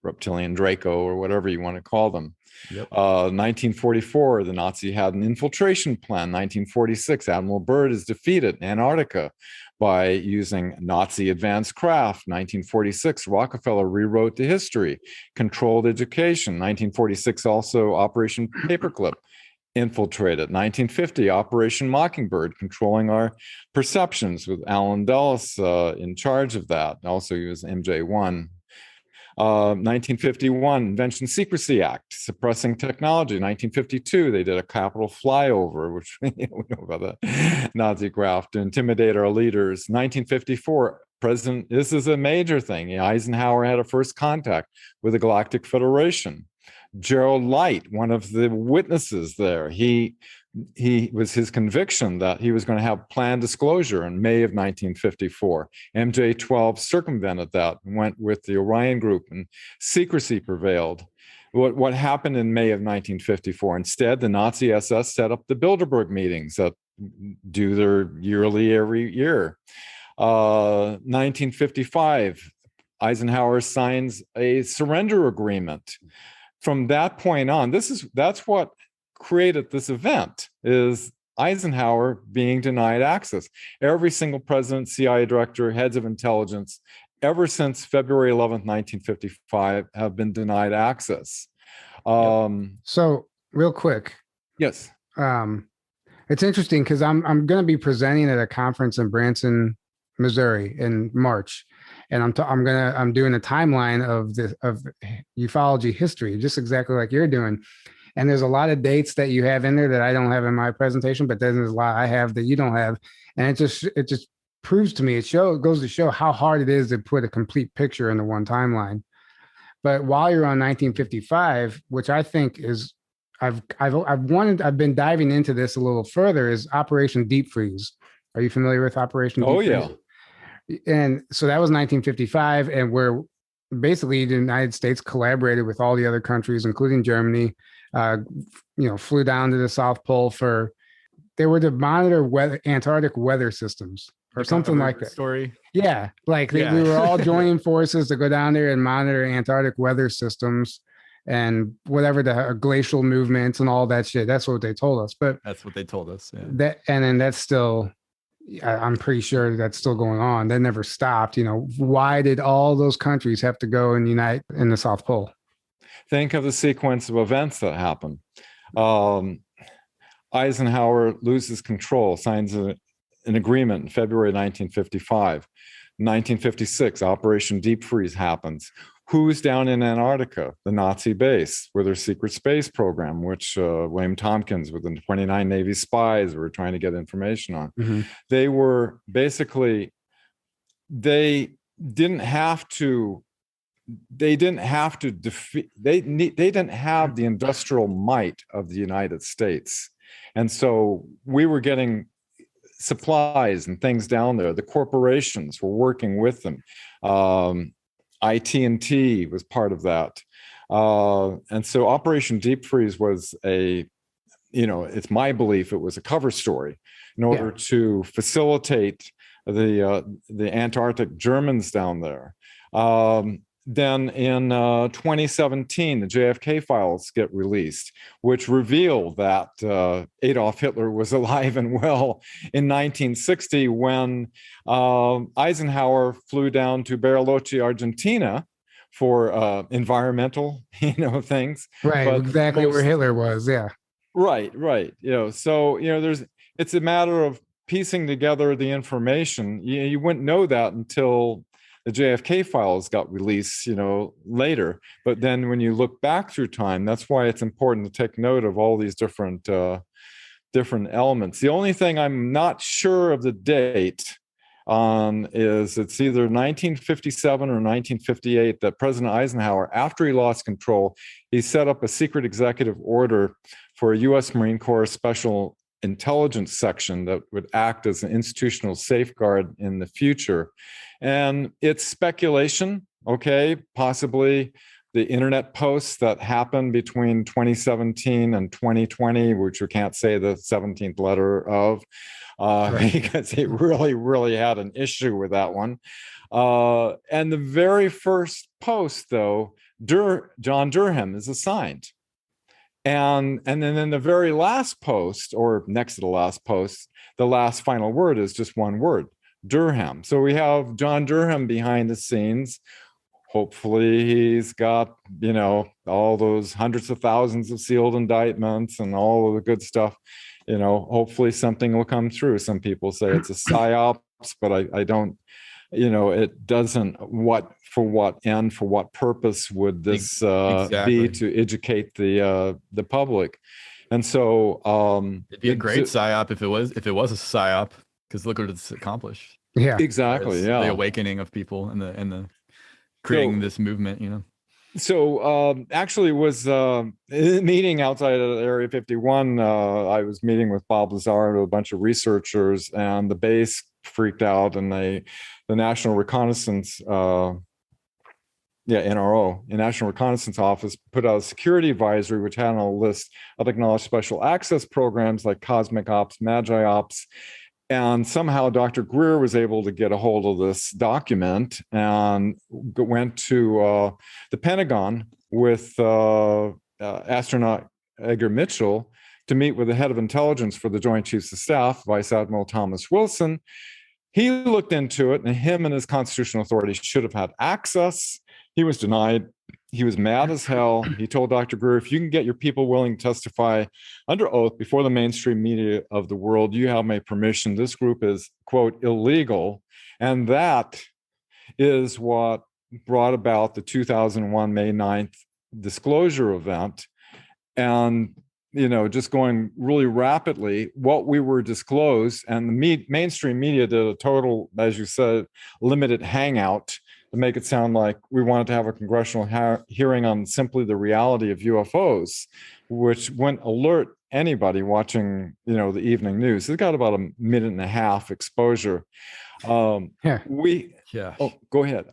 reptilian Draco or whatever you want to call them. Yep. 1944, the Nazi had an infiltration plan. 1946, Admiral Byrd is defeated in Antarctica by using Nazi advanced craft. 1946, Rockefeller rewrote the history, controlled education. 1946, also Operation Paperclip infiltrated. 1950, Operation Mockingbird, controlling our perceptions with Alan Dulles in charge of that. Also, he was MJ1. 1951, Invention Secrecy Act, suppressing technology. 1952, they did a Capitol flyover, which we know about that Nazi craft, to intimidate our leaders. 1954, this is a major thing. Eisenhower had a first contact with the Galactic Federation. Gerald Light, one of the witnesses there, he was his conviction that he was going to have planned disclosure in May of 1954. MJ-12 circumvented that and went with the Orion Group, and secrecy prevailed. What happened in May of 1954? Instead, the Nazi SS set up the Bilderberg meetings that do their yearly every year. 1955, Eisenhower signs a surrender agreement. From that point on, that's what created this event, is Eisenhower being denied access. Every single president, CIA director, heads of intelligence, ever since February 11th, 1955, have been denied access. So real quick. Yes. It's interesting because I'm going to be presenting at a conference in Branson, Missouri in March. And I'm doing a timeline of ufology history, just exactly like you're doing. And there's a lot of dates that you have in there that I don't have in my presentation, but then there's a lot I have that you don't have. And it just proves to me, it goes to show how hard it is to put a complete picture into one timeline. But while you're on 1955, which I think is, I've been diving into this a little further, is Operation Deep Freeze. Are you familiar with Operation Deep Freeze? Yeah. And so that was 1955, and where basically the United States collaborated with all the other countries, including Germany, flew down to the South Pole they were to monitor Antarctic weather systems or something like that. Story. Yeah. We were all joining forces to go down there and monitor Antarctic weather systems and whatever the glacial movements and all that shit. That's what they told us. But that's what they told us. Yeah. Then that's still, I'm pretty sure that's still going on. That never stopped. Why did all those countries have to go and unite in the South Pole? Think of the sequence of events that happened. Eisenhower loses control, signs an agreement in February 1955. 1956, Operation Deep Freeze happens. Who's down in Antarctica? The Nazi base with their secret space program, which William Tompkins with the 29 Navy spies were trying to get information on. Mm-hmm. They were basically, they didn't have the industrial might of the United States. And so we were getting supplies and things down there. The corporations were working with them. IT&T was part of that. And so Operation Deep Freeze was it's my belief it was a cover story in order to facilitate the Antarctic Germans down there. Then in 2017, the JFK files get released, which reveal that Adolf Hitler was alive and well in 1960 when Eisenhower flew down to Bariloche, Argentina for environmental, things. Right, but exactly where Hitler was, yeah. Right. So, it's a matter of piecing together the information. You wouldn't know that until the JFK files got released, later. But then when you look back through time, that's why it's important to take note of all these different elements. The only thing I'm not sure of the date, is it's either 1957 or 1958 that President Eisenhower, after he lost control, he set up a secret executive order for a U.S. Marine Corps Special Intelligence Section that would act as an institutional safeguard in the future. And it's speculation, okay, possibly the internet posts that happened between 2017 and 2020, which we can't say the 17th letter of, right, because he really had an issue with that one. And the very first post, though, John Durham is assigned. And then in the very last post, or next to the last post, the last final word is just one word, Durham. So we have John Durham behind the scenes. Hopefully he's got, all those hundreds of thousands of sealed indictments and all of the good stuff. Hopefully something will come through. Some people say it's a psyops, but I don't, it doesn't. For what purpose would this be to educate the public? And so it'd be a great psyop if it was a psyop, because look what it's accomplished. Yeah, exactly. Yeah, the awakening of people and the creating this movement, So actually was meeting outside of Area 51. I was meeting with Bob Lazar and a bunch of researchers, and the base freaked out, and the National Reconnaissance, NRO, the National Reconnaissance Office put out a security advisory, which had on a list of acknowledged special access programs like Cosmic Ops, Magi Ops. And somehow Dr. Greer was able to get a hold of this document and went to the Pentagon with astronaut Edgar Mitchell to meet with the head of intelligence for the Joint Chiefs of Staff, Vice Admiral Thomas Wilson. He looked into it, and him and his constitutional authorities should have had access. He was denied. He was mad as hell. He told Dr. Greer, if you can get your people willing to testify under oath before the mainstream media of the world, you have my permission. This group is, quote, illegal. And that is what brought about the 2001 May 9th disclosure event. And, just going really rapidly, what we were disclosed, and the mainstream media did a total, as you said, limited hangout to make it sound like we wanted to have a congressional hearing on simply the reality of UFOs, which wouldn't alert anybody watching, the evening news. It got about a minute and a half exposure. Oh, go ahead.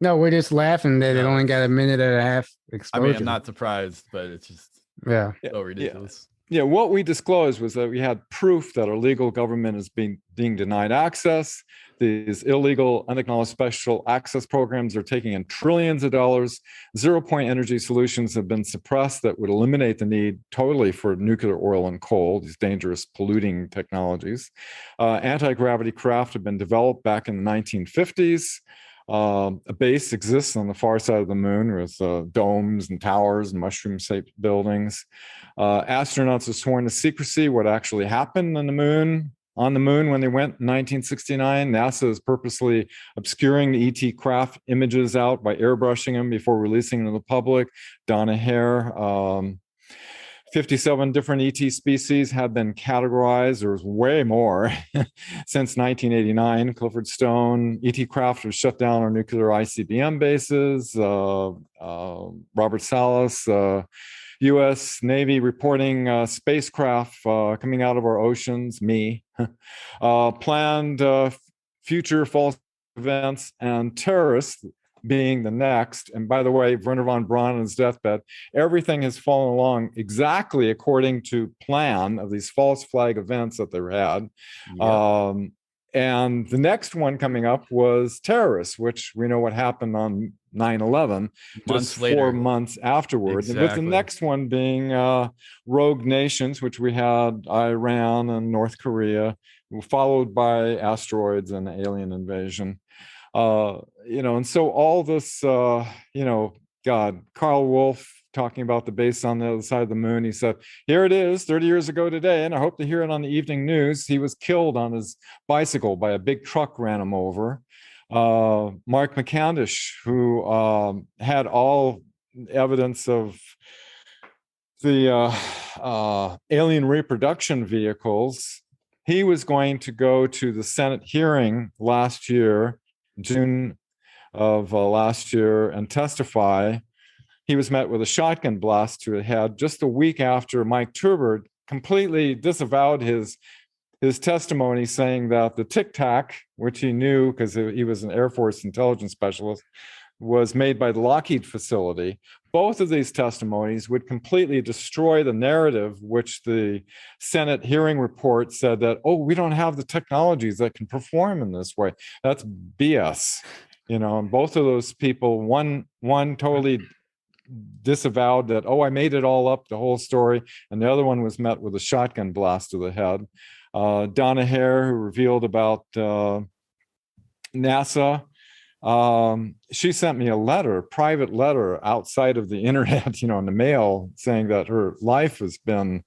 No, we're just laughing that it only got a minute and a half exposure. I mean, I'm not surprised, but it's just so ridiculous. Yeah, what we disclosed was that we had proof that our legal government is being denied access. These illegal, unacknowledged special access programs are taking in trillions of dollars. Zero-point energy solutions have been suppressed that would eliminate the need totally for nuclear, oil, and coal, these dangerous polluting technologies. Anti-gravity craft have been developed back in the 1950s. A base exists on the far side of the moon with domes and towers and mushroom-shaped buildings. Astronauts are sworn to secrecy what actually happened on the moon when they went in 1969. NASA is purposely obscuring the ET craft images out by airbrushing them before releasing them to the public. Donna Hare, 57 different ET species have been categorized. There's way more since 1989. Clifford Stone, ET craft have shut down our nuclear ICBM bases. Robert Salas, U.S. Navy reporting spacecraft coming out of our oceans, planned future false events, and terrorists being the next. And by the way, Werner von Braun on his deathbed, everything has fallen along exactly according to plan of these false flag events that they had. Yep. And the next one coming up was terrorists, which we know what happened on 9/11, just 4 months afterwards. Exactly. And with the next one being rogue nations, which we had Iran and North Korea, followed by asteroids and alien invasion. And so all this, Carl Wolf talking about the base on the other side of the moon. He said, here it is 30 years ago today, and I hope to hear it on the evening news. He was killed on his bicycle by a big truck ran him over. Mark McCandish, who had all evidence of the alien reproduction vehicles he was going to go to the Senate hearing last year, June of last year, and testify. He was met with a shotgun blast to the head just a week after Mike Turbert completely disavowed his testimony, saying that the Tic Tac, which he knew because he was an Air Force intelligence specialist, was made by the Lockheed facility. Both of these testimonies would completely destroy the narrative, which the Senate hearing report said that, oh, we don't have the technologies that can perform in this way. That's BS. And both of those people, one totally disavowed that, oh, I made it all up, the whole story, and the other one was met with a shotgun blast to the head. Donna Hare, who revealed about NASA, she sent me a private letter outside of the internet, in the mail, saying that her life has been,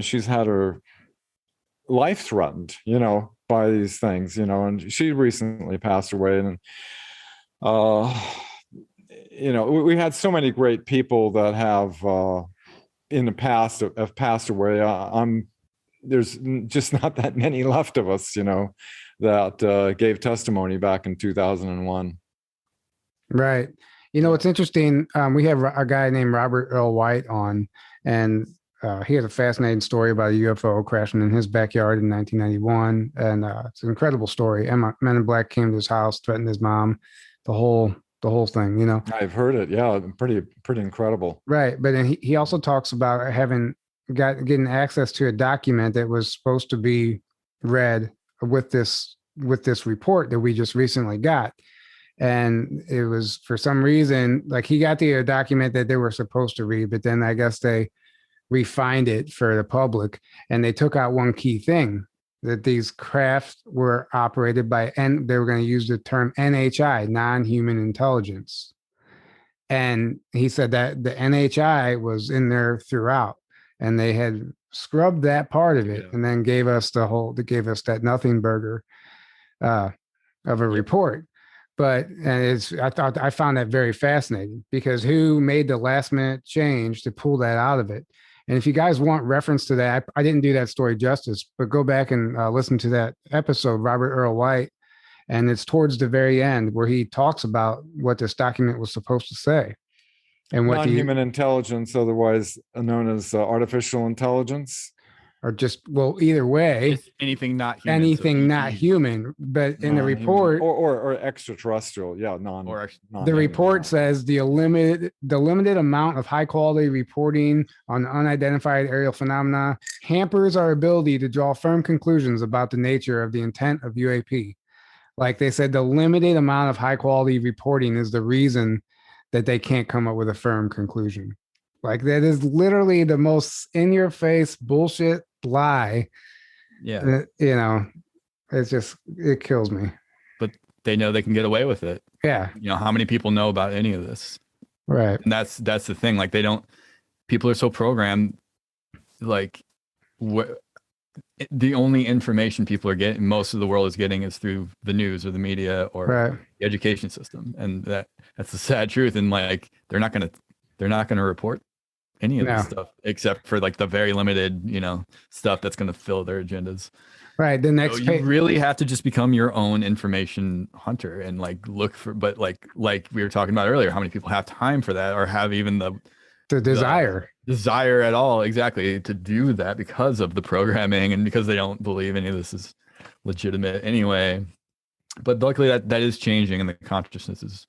she's had her life threatened, by these things, and she recently passed away. And, we had so many great people that have, in the past, have passed away. There's just not that many left of us, that gave testimony back in 2001. Right. It's interesting. We have a guy named Robert Earl White on, and he has a fascinating story about a UFO crashing in his backyard in 1991. And it's an incredible story. Men in Black came to his house, threatened his mom, the whole thing, I've heard it. Yeah. Pretty incredible. Right. But then he also talks about getting access to a document that was supposed to be read with this report that we just recently got. And it was, for some reason, like, he got the document that they were supposed to read, but then I guess they refined it for the public, and they took out one key thing, that these crafts were operated by, and they were going to use the term NHI, non-human intelligence. And he said that the NHI was in there throughout, and they had scrubbed that part of it, and then gave us that nothing burger of a report. But I found that very fascinating, because who made the last minute change to pull that out of it? And if you guys want reference to that, I didn't do that story justice, but go back and listen to that episode, Robert Earl White. And it's towards the very end where he talks about what this document was supposed to say. And what non-human intelligence, otherwise known as artificial intelligence. Or just, well, either way, it's anything not human. Human. But in the report, or extraterrestrial, the report says the limited amount of high quality reporting on unidentified aerial phenomena hampers our ability to draw firm conclusions about the nature of the intent of UAP. Like they said, the limited amount of high quality reporting is the reason that they can't come up with a firm conclusion. Like, that is literally the most in your face bullshit lie. Yeah. It kills me. But they know they can get away with it. Yeah. How many people know about any of this? Right. And that's the thing. Like, people are so programmed, like, the only information people are getting, most of the world is getting, is through the news or the media or the education system. And that's the sad truth. And like, they're not going to report any of this stuff, except for like the very limited, stuff that's going to fill their agendas. Right. The next, so you really have to just become your own information hunter and like look for, but like we were talking about earlier, how many people have time for that, or have even the desire at all, exactly, to do that, because of the programming and because they don't believe any of this is legitimate anyway. But luckily that is changing, and the consciousness is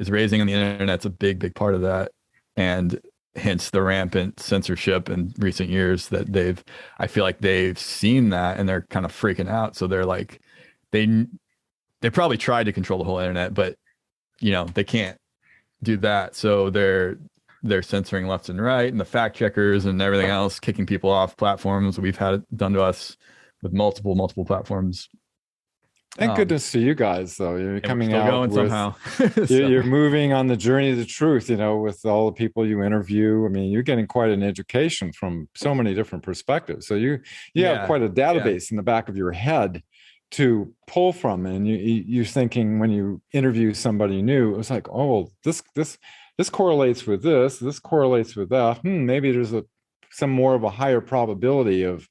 raising, and the internet's a big part of that. And hence the rampant censorship in recent years that I feel like they've seen that, and they're kind of freaking out. So they're like, they probably tried to control the whole internet, but they can't do that. So they're censoring left and right, and the fact checkers and everything else, kicking people off platforms. We've had it done to us with multiple platforms. Thank goodness to you guys, though. You're coming out going somehow. You're moving on the journey of the truth, with all the people you interview. I mean, you're getting quite an education from so many different perspectives. So you have quite a database in the back of your head to pull from, and you're thinking, when you interview somebody new, it was like, oh, this correlates with this correlates with that. Maybe there's some more of a higher probability of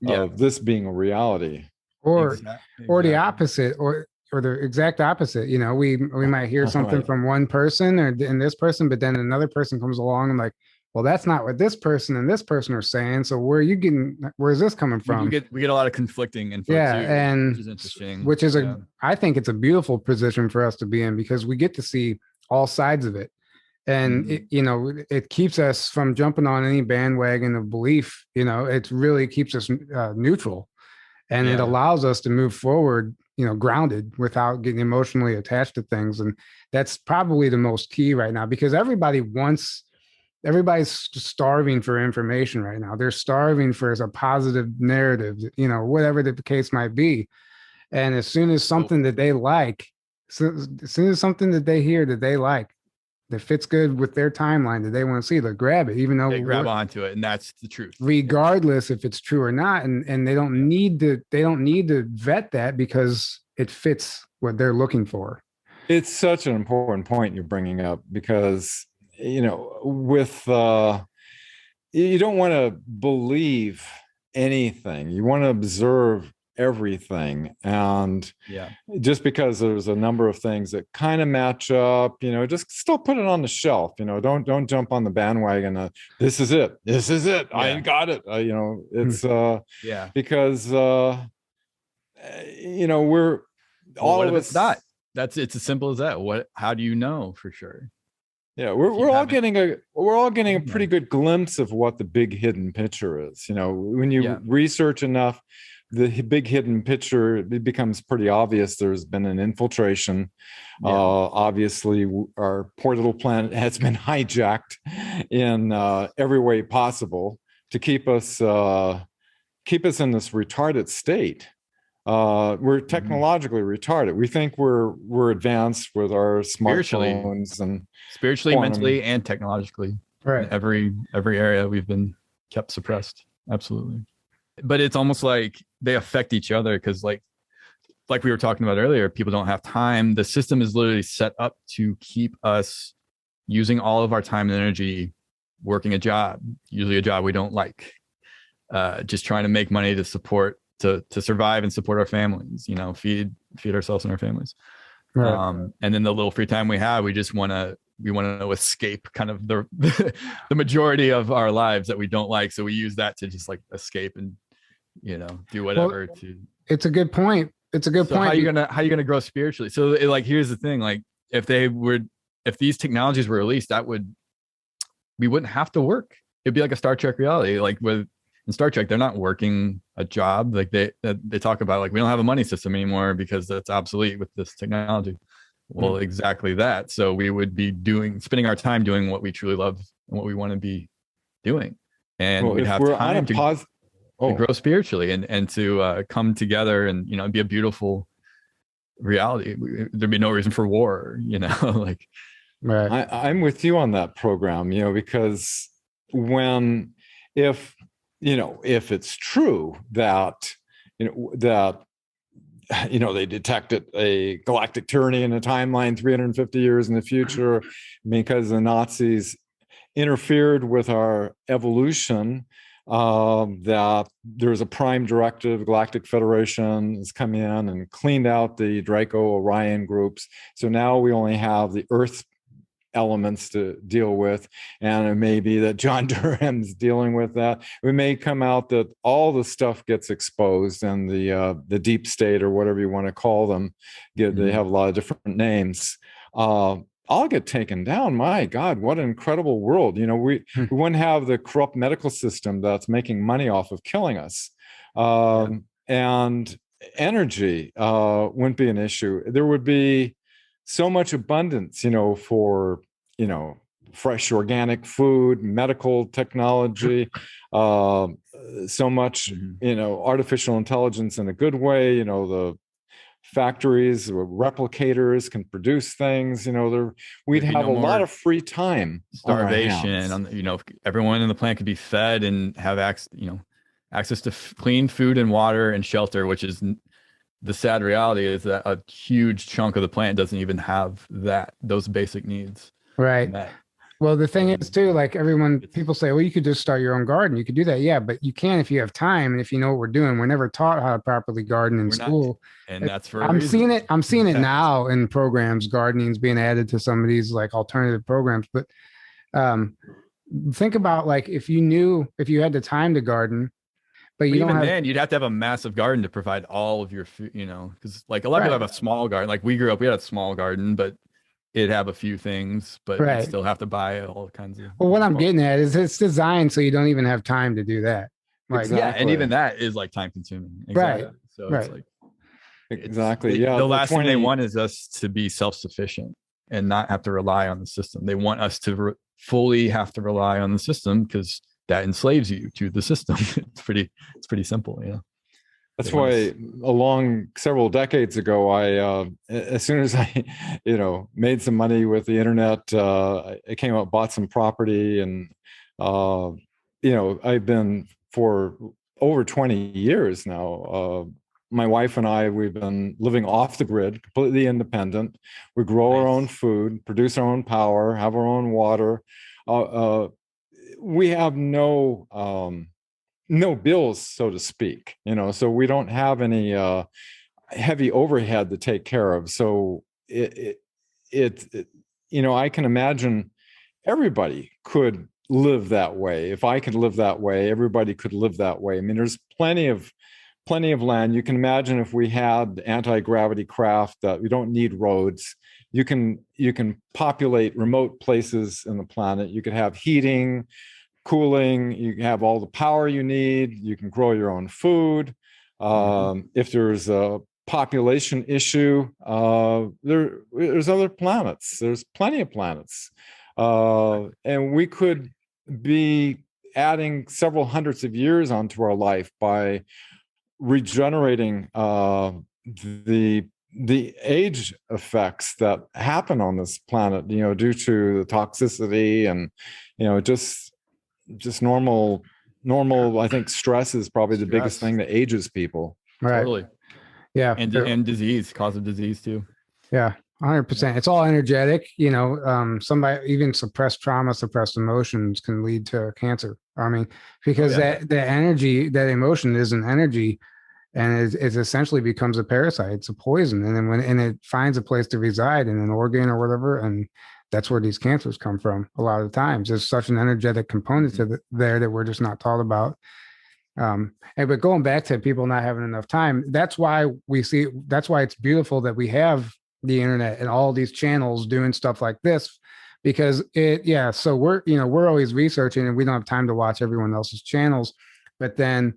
of this being a reality. Or or the Exactly. opposite, or the exact opposite. You know, we might hear something Right. from one person and this person, but then another person comes along and like, well, that's not what this person and this person are saying. So where's this coming from? We get a lot of conflicting info Yeah, too, and which is interesting. which is Yeah. I think it's a beautiful position for us to be in because we get to see all sides of it. And it keeps us from jumping on any bandwagon of belief. You know, it really keeps us neutral, and it Yeah. allows us to move forward, grounded without getting emotionally attached to things. And that's probably the most key right now because everybody's starving for information right now. They're starving for a positive narrative, whatever the case might be. And as soon as something that they like, as soon as something that they hear that they like, that fits good with their timeline that they want to see, they'll grab it, even though They grab onto it, and that's the truth. Regardless if it's true or not. And they don't need to vet that because it fits what they're looking for. It's such an important point you're bringing up because, with you don't want to believe anything. You want to observe everything. And just because there's a number of things that kind of match up, just still put it on the shelf. Don't jump on the bandwagon. This is it. I got it. It's because we're all of us not. It's as simple as that. How do you know for sure? Yeah, we're all getting a pretty good glimpse of what the big hidden picture is. When you research enough, the big hidden picture, it becomes pretty obvious. There's been an infiltration. Obviously, our poor little planet has been hijacked in every way possible to keep us in this retarded state. We're technologically retarded. We think we're advanced with our smartphones and spiritually, mentally, and technologically. Right. In every area we've been kept suppressed. Absolutely. But it's almost like they affect each other because like we were talking about earlier, people don't have time. The system is literally set up to keep us using all of our time and energy working a job, usually a job we don't like, just trying to make money to survive and support our families, feed ourselves and our families. Right. And then the little free time we have, we want to escape kind of the majority of our lives that we don't like. So we use that to just like escape and, do whatever It's a good point. It's a good point. How are you gonna grow spiritually? So here's the thing, like if these technologies were released, we wouldn't have to work. It'd be like a Star Trek reality. Like in Star Trek, they're not working a job. Like they talk about like, we don't have a money system anymore because that's obsolete with this technology. Well, exactly that. So we would be spending our time doing what we truly love and what we want to be doing. And we'd have time to grow spiritually and to come together and, it'd be a beautiful reality. There'd be no reason for war, like. Right. I'm with you on that program, because if it's true that, they detected a galactic tyranny in a timeline 350 years in the future because the Nazis interfered with our evolution, that there's a prime directive, Galactic Federation has come in and cleaned out the Draco Orion groups. So now we only have the Earth elements to deal with, and it may be that John Durham's dealing with that. We may come out that all the stuff gets exposed, and the deep state, or whatever you want to call them, they have a lot of different names. All get taken down. My God, what an incredible world! We wouldn't have the corrupt medical system that's making money off of killing us, and energy wouldn't be an issue. There would be so much abundance, for, fresh organic food, medical technology, so much, artificial intelligence in a good way, the factories, replicators can produce things, we'd have a lot of free time. Starvation, everyone on the planet could be fed and have access to clean food and water and shelter, which is the sad reality is that a huge chunk of the planet doesn't even have those basic needs. Right. Well, the thing is And too, like it's people say, well, you could just start your own garden. You could do that. Yeah, but you can if you have time and if you know what we're doing. We're never taught how to properly garden in we're not, school. and that's for a reason. I'm seeing it now in programs. Gardening's being added to some of these like alternative programs. But um, think about like if you had the time to garden, but you But don't even have then, you'd have to have a massive garden to provide all of your food, because like a lot of right, people have a small garden. Like we grew up, we had a small garden, but it'd have a few things, but you'd right. still have to buy all kinds of. Well, what I'm getting at is it's designed so you don't even have time to do that. Like, Yeah, and Exactly. even that is like time consuming. Right, Exactly. So right. it's like Exactly. Yeah. the last thing they want is us to be self-sufficient and not have to rely on the system. They want us to fully have to rely on the system because that enslaves you to the system. It's pretty simple, That's They want why us- along several decades ago, as soon as I, made some money with the internet, I came up, bought some property, and, I've been for over 20 years now. My wife and I, we've been living off the grid, completely independent. We grow our own food, produce our own power, have our own water. We have no bills, so to speak, so we don't have any heavy overhead to take care of. So I can imagine everybody could live that way. If I could live that way, everybody could live that way. I mean, there's plenty of land. You can imagine if we had anti-gravity craft that we don't need roads. You can populate remote places in the planet. You could have heating, cooling, you can have all the power you need, you can grow your own food. If there's a population issue, there's other planets, there's plenty of planets. And we could be adding several hundreds of years onto our life by regenerating the age effects that happen on this planet, due to the toxicity and, just normal. I think stress is probably the biggest thing that ages people. right. Totally. Yeah. And disease, cause of disease too. Yeah. 100%. It's all energetic, somebody even suppressed trauma, suppressed emotions can lead to cancer. I mean, because that energy, that emotion is an energy and it essentially becomes a parasite. It's a poison. And then when it finds a place to reside in an organ or whatever, and that's where these cancers come from. A lot of times there's such an energetic component to there that we're just not taught about. But going back to people not having enough time, that's why it's beautiful that we have the internet and all these channels doing stuff like this, because so we're always researching and we don't have time to watch everyone else's channels, but then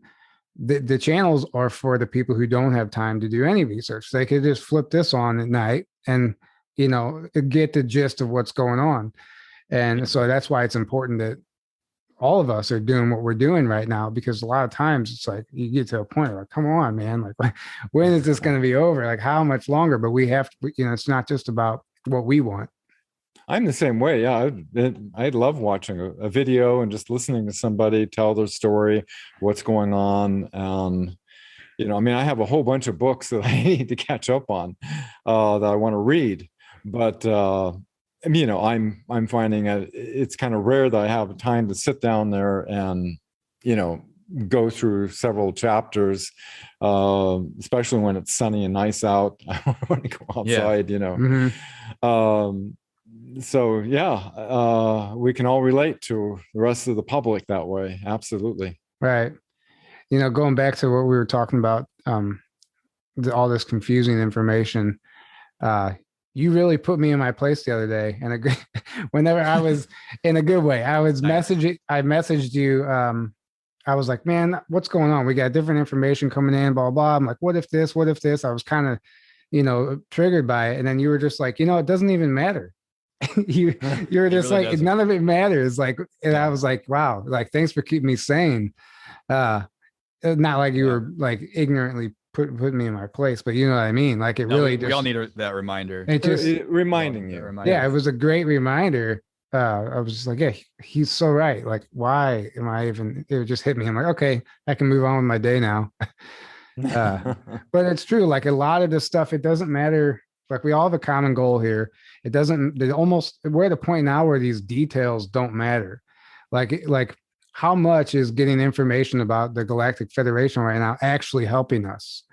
the channels are for the people who don't have time to do any research. They could just flip this on at night and get the gist of what's going on. And so that's why it's important that all of us are doing what we're doing right now, because a lot of times it's like you get to a point like, come on, man, like when is this going to be over? Like how much longer? But we have to, it's not just about what we want. I'm the same way. Yeah, I love watching a video and just listening to somebody tell their story, what's going on. I have a whole bunch of books that I need to catch up on that I want to read, but I'm finding it's kind of rare that I have time to sit down there and go through several chapters, especially when it's sunny and nice out. I want to go outside. So we can all relate to the rest of the public that way. Absolutely. Right. Going back to what we were talking about, all this confusing information, you really put me in my place the other day. And whenever I was in a good way, I messaged you. I was like, man, what's going on? We got different information coming in, blah, blah. I'm like, what if this? I was kind of, triggered by it. And then you were just like, it doesn't even matter. you were just really like, doesn't. None of it matters. Like, and I was like, wow, like, thanks for keeping me sane. Not like you were like ignorantly put me in my place, but you know what I mean? Like we all need that reminder. It just reminding you. Yeah, it was a great reminder. I was just like, yeah, he's so right. Like, why am I even, it just hit me. I'm like, okay, I can move on with my day now. But it's true. Like a lot of the stuff, it doesn't matter Like we all have a common goal here. We're at a point now where these details don't matter. Like how much is getting information about the Galactic Federation right now actually helping us?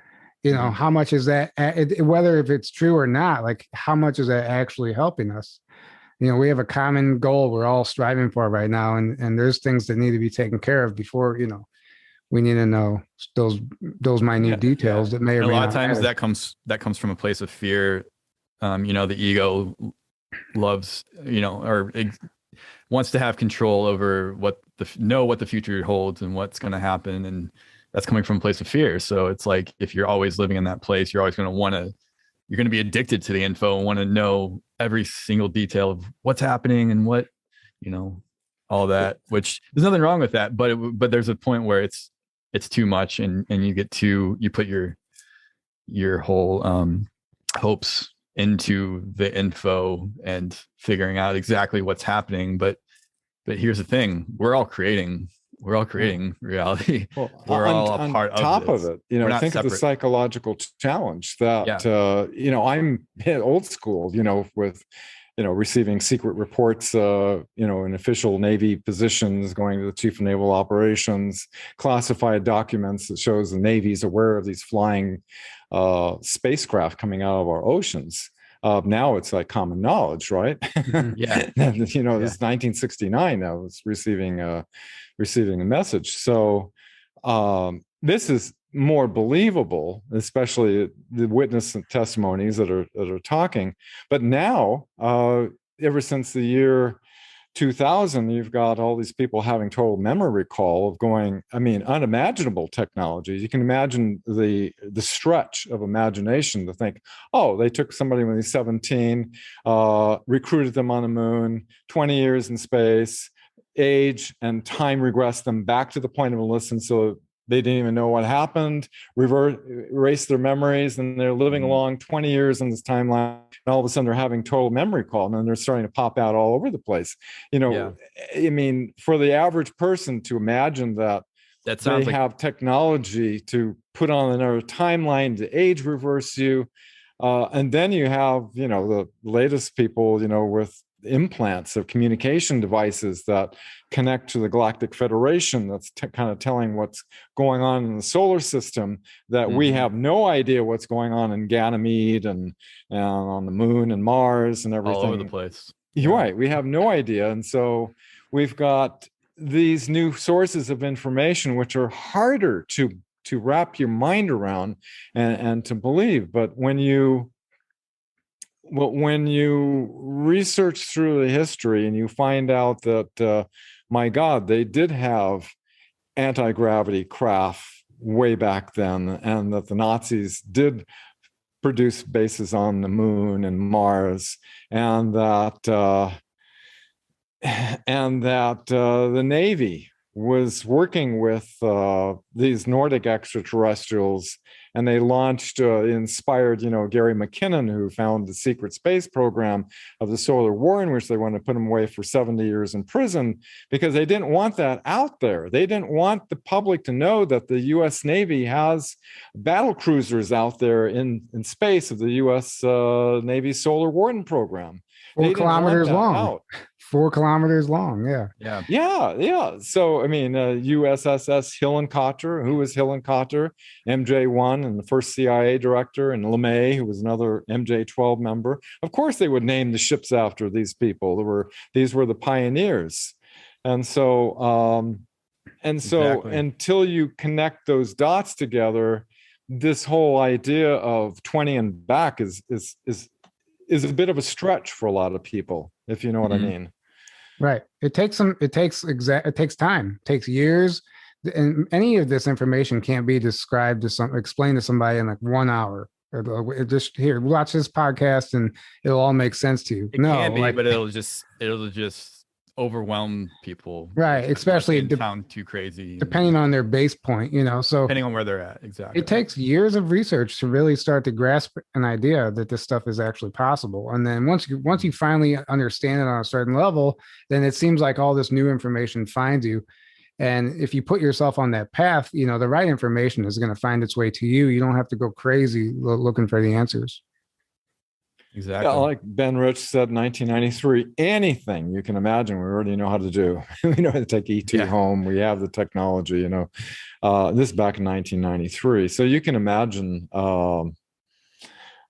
How much is that, whether if it's true or not, like how much is that actually helping us? We have a common goal we're all striving for right now. And there's things that need to be taken care of before, we need to know those minute details that may or may not. A lot of times matter. that comes from a place of fear. The ego loves, wants to have control over what the future holds and what's going to happen. And that's coming from a place of fear. So it's like, if you're always living in that place, you're always going to you're going to be addicted to the info and want to know every single detail of what's happening and what, all that, which there's nothing wrong with that. But there's a point where it's too much and you put your whole hopes into the info and figuring out exactly what's happening. But here's the thing, we're all creating reality. Well, we're all a part of top this. of it. Think separate. of the psychological challenge that I'm old school, with receiving secret reports, in official Navy positions, going to the Chief of Naval Operations, classified documents that shows the Navy's aware of these flying spacecraft coming out of our oceans. Now it's like common knowledge, right? Yeah. This is 1969. I was receiving a message. So this is more believable, especially the witness testimonies that are talking. But now, ever since the year 2000, you've got all these people having total memory recall of unimaginable technologies. You can imagine the stretch of imagination to think, oh, they took somebody when he's 17, recruited them on the moon, 20 years in space, age and time regressed them back to the point of enlistment, so they didn't even know what happened, erase their memories, and they're living along 20 years in this timeline, and all of a sudden they're having total memory recall, and then they're starting to pop out all over the place. For the average person to imagine that they have technology to put on another timeline to age reverse you, and then you have, the latest people, with implants of communication devices that connect to the Galactic Federation, that's kind of telling what's going on in the solar system, that we have no idea what's going on in Ganymede and on the moon and Mars and everything. All over the place. You're right. We have no idea. And so we've got these new sources of information, which are harder to wrap your mind around and to believe. But when you research through the history and you find out that, my God, they did have anti-gravity craft way back then, and that the Nazis did produce bases on the moon and Mars, and that the Navy was working with these Nordic extraterrestrials, and they launched, inspired, Gary McKinnon, who found the secret space program of the Solar War, in which they wanted to put him away for 70 years in prison, because they didn't want that out there. They didn't want the public to know that the U.S. Navy has battle cruisers out there in space of the U.S. Navy Solar Warden program. 4 kilometers long. 4 kilometers long. Yeah. So, USSS Hillenkotter, who was Hillenkotter, MJ1, and the first CIA director, and LeMay, who was another MJ12 member. Of course, they would name the ships after these people. These were the pioneers. And so, Exactly. until you connect those dots together, this whole idea of 20 and back is a bit of a stretch for a lot of people, if you know what I mean. Right. It takes time. It takes years. And any of this information can't be explained to somebody in like 1 hour. Just here, watch this podcast and it'll all make sense to you. It can be, but it'll just overwhelm people. Right. Especially sound too crazy. Depending on their base point, so depending on where they're at. Exactly. It takes years of research to really start to grasp an idea that this stuff is actually possible. And then once you finally understand it on a certain level, then it seems like all this new information finds you. And if you put yourself on that path, the right information is going to find its way to you. You don't have to go crazy looking for the answers. Exactly. like Ben Rich said, 1993, anything you can imagine, we already know how to do. We know how to take ET home. We have the technology, this back in 1993. So you can imagine, but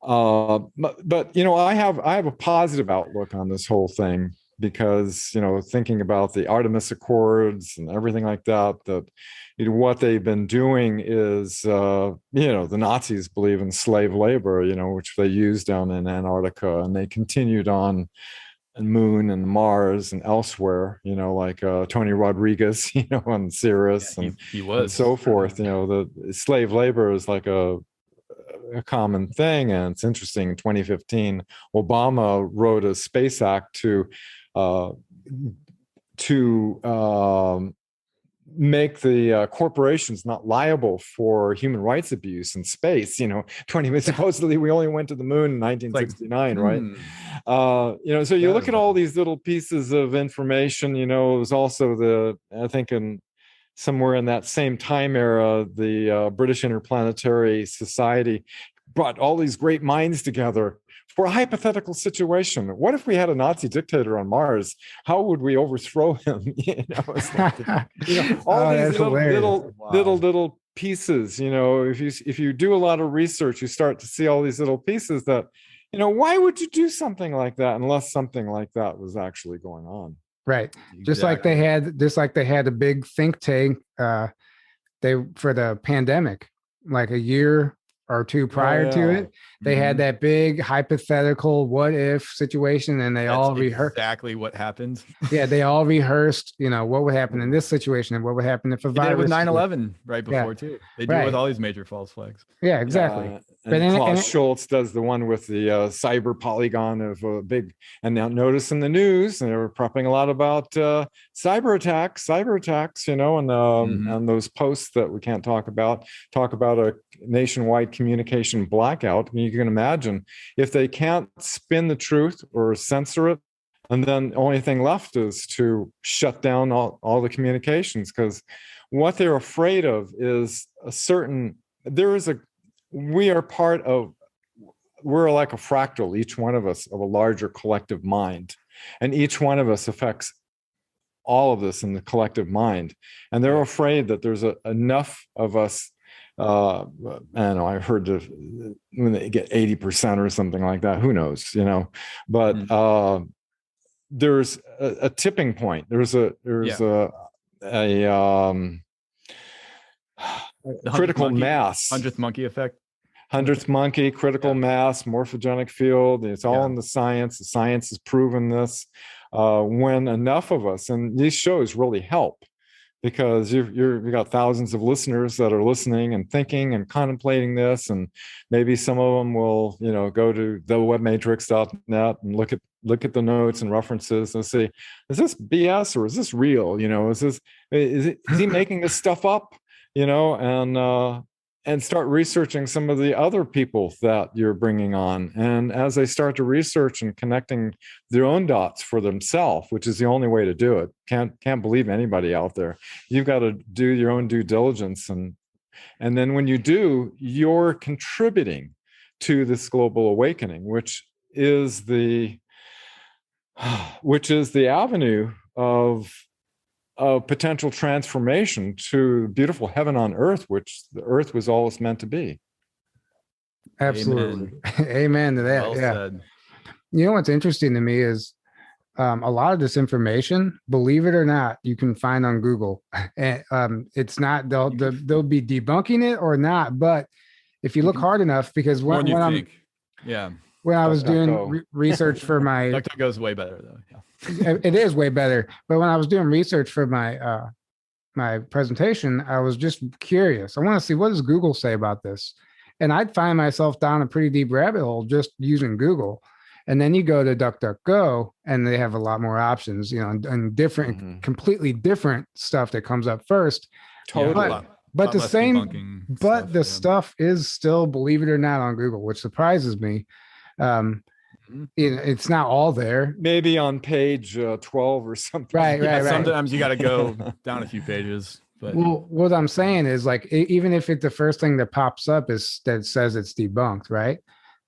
I have a positive outlook on this whole thing because, thinking about the Artemis Accords and everything like that, what they've been doing is, the Nazis believe in slave labor, which they used down in Antarctica, and they continued on and Moon and Mars and elsewhere, like Tony Rodriguez, on Sirius he was. and so forth. The slave labor is like a common thing. And it's interesting, in 2015, Obama wrote a Space Act to make the corporations not liable for human rights abuse in space. Supposedly we only went to the moon in 1969, right? So you look at all these little pieces of information. It was also I think somewhere in that same time era, the British Interplanetary Society brought all these great minds together for a hypothetical situation. What if we had a Nazi dictator on Mars? How would we overthrow him? All these little pieces. If you do a lot of research, you start to see all these little pieces that, why would you do something like that unless something like that was actually going on? Right. Exactly. Just like they had a big think tank for the pandemic, like a year or two prior to it. They had that big hypothetical what if situation, and they all rehearsed exactly what happened. They all rehearsed, what would happen in this situation and what would happen if a virus. They did it with 9/11 right before too. They do it with all these major false flags. Yeah, exactly. And Klaus Schultz does the one with the cyber polygon of a big, and now notice in the news, and they were prepping a lot about cyber attacks, and those posts that we can't talk about a nationwide communication blackout. I mean, you can imagine if they can't spin the truth or censor it, and then the only thing left is to shut down all the communications, because what they're afraid of is we're like a fractal, each one of us, of a larger collective mind. And each one of us affects all of this in the collective mind. And they're afraid that there's enough of us. I don't know, I heard when they get 80% or something like that, who knows, but there's a tipping point. There's a critical mass. 100th monkey effect. 100th monkey, critical mass, morphogenic field. It's all in the science. The science has proven this. When enough of us, and these shows really help, because you've got thousands of listeners that are listening and thinking and contemplating this, and maybe some of them will, go to thewebmatrix.net and look at the notes and references and say, is this BS or is this real? Is he making this stuff up? And start researching some of the other people that you're bringing on. And as they start to research and connecting their own dots for themselves, which is the only way to do it, can't believe anybody out there. You've got to do your own due diligence, and then when you do, you're contributing to this global awakening, which is the avenue of potential transformation to beautiful heaven on earth, which the earth was always meant to be. Absolutely. Amen to that. Well said. What's interesting to me is a lot of this information, believe it or not, you can find on Google. And it's not, they'll be debunking it or not, but if you look hard enough, because when I was doing research for my DuckDuckGo is way better though. Yeah. It is way better. But when I was doing research for my my presentation, I was just curious. I want to see, what does Google say about this? And I'd find myself down a pretty deep rabbit hole just using Google. And then you go to DuckDuckGo and they have a lot more options, and different, completely different stuff that comes up first. Totally. But the same, but the stuff is still, believe it or not, on Google, which surprises me. It's not all there. Maybe on page 12 or something. Right. Sometimes you got to go down a few pages. But what I'm saying is, like, even if the first thing that pops up is that says it's debunked, right?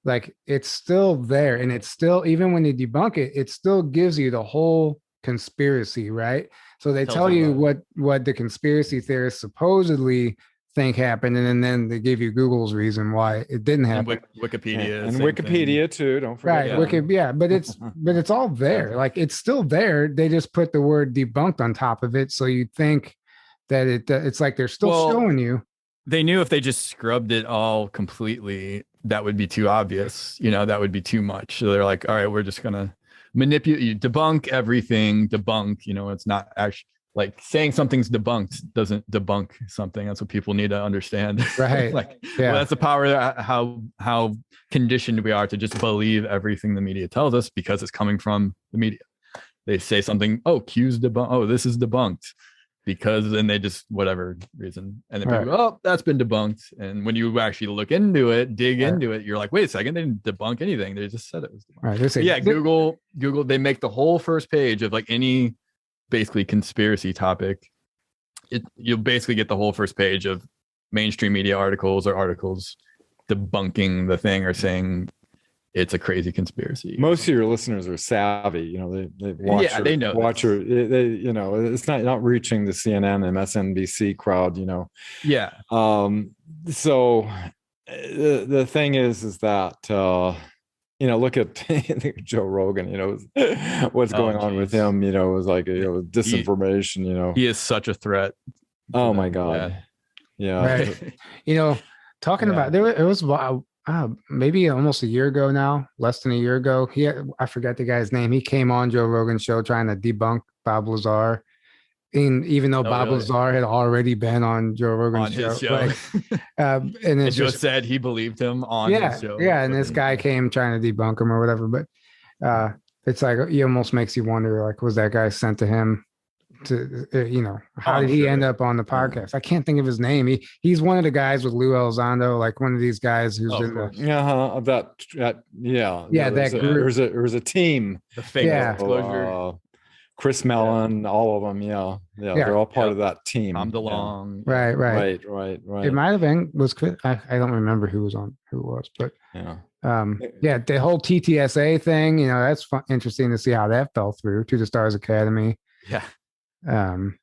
like it's still there, and it's still, even when they debunk it, it still gives you the whole conspiracy, right? So they Tells tell you you what the conspiracy theorists supposedly think happened, and then they give you Google's reason why it didn't And happen. Wikipedia, and same Wikipedia thing. too. Don't forget. Right, Yeah. yeah, but it's all there. Like it's still there. They just put the word debunked on top of it, so you think that it's like they're still Well, showing you. They knew if they just scrubbed it all completely, that would be too obvious. That would be too much. So they're like, all right, we're just gonna manipulate you, debunk everything, debunk. It's not actually like saying something's debunked doesn't debunk something. That's what people need to understand. Right. Like, Yeah. well, that's the power how conditioned we are to just believe everything the media tells us because it's coming from the media. They say something, oh, Q's debunked. Oh, this is debunked. Because then they just whatever reason, and then people go, oh, that's been debunked. And when you actually look into it, dig into it, you're like, wait a second, they didn't debunk anything. They just said it was debunked. Right. Yeah, Google, they make the whole first page of like any basically conspiracy topic. You'll basically get the whole first page of mainstream media articles debunking the thing or saying it's a crazy conspiracy. Most of your listeners are savvy. They watch. They know. It's not reaching the CNN and MSNBC crowd. Yeah. So the thing is that look at Joe Rogan. What's going on with him? It was like disinformation. He is such a threat. Oh my God. Yeah. Right. Talking about it was maybe almost a year ago now, less than a year ago. I forgot the guy's name. He came on Joe Rogan's show trying to debunk Bob Lazar. And even though Bob Lazar had already been on Joe Rogan's show. And then Joe said he believed him on his show. Yeah, and this guy came trying to debunk him or whatever. But it's like, it almost makes you wonder, like, was that guy sent to him to how did he end up on the podcast? I can't think of his name. He's one of the guys with Lou Elizondo, like one of these guys who's in the that group. There's a team, the fake disclosure, Chris Mellon, all of them. They're all part of that team. Tom DeLonge. Right. It might have been Chris. I don't remember who it was, but the whole TTSA thing, that's interesting to see how that fell through to the Stars Academy. On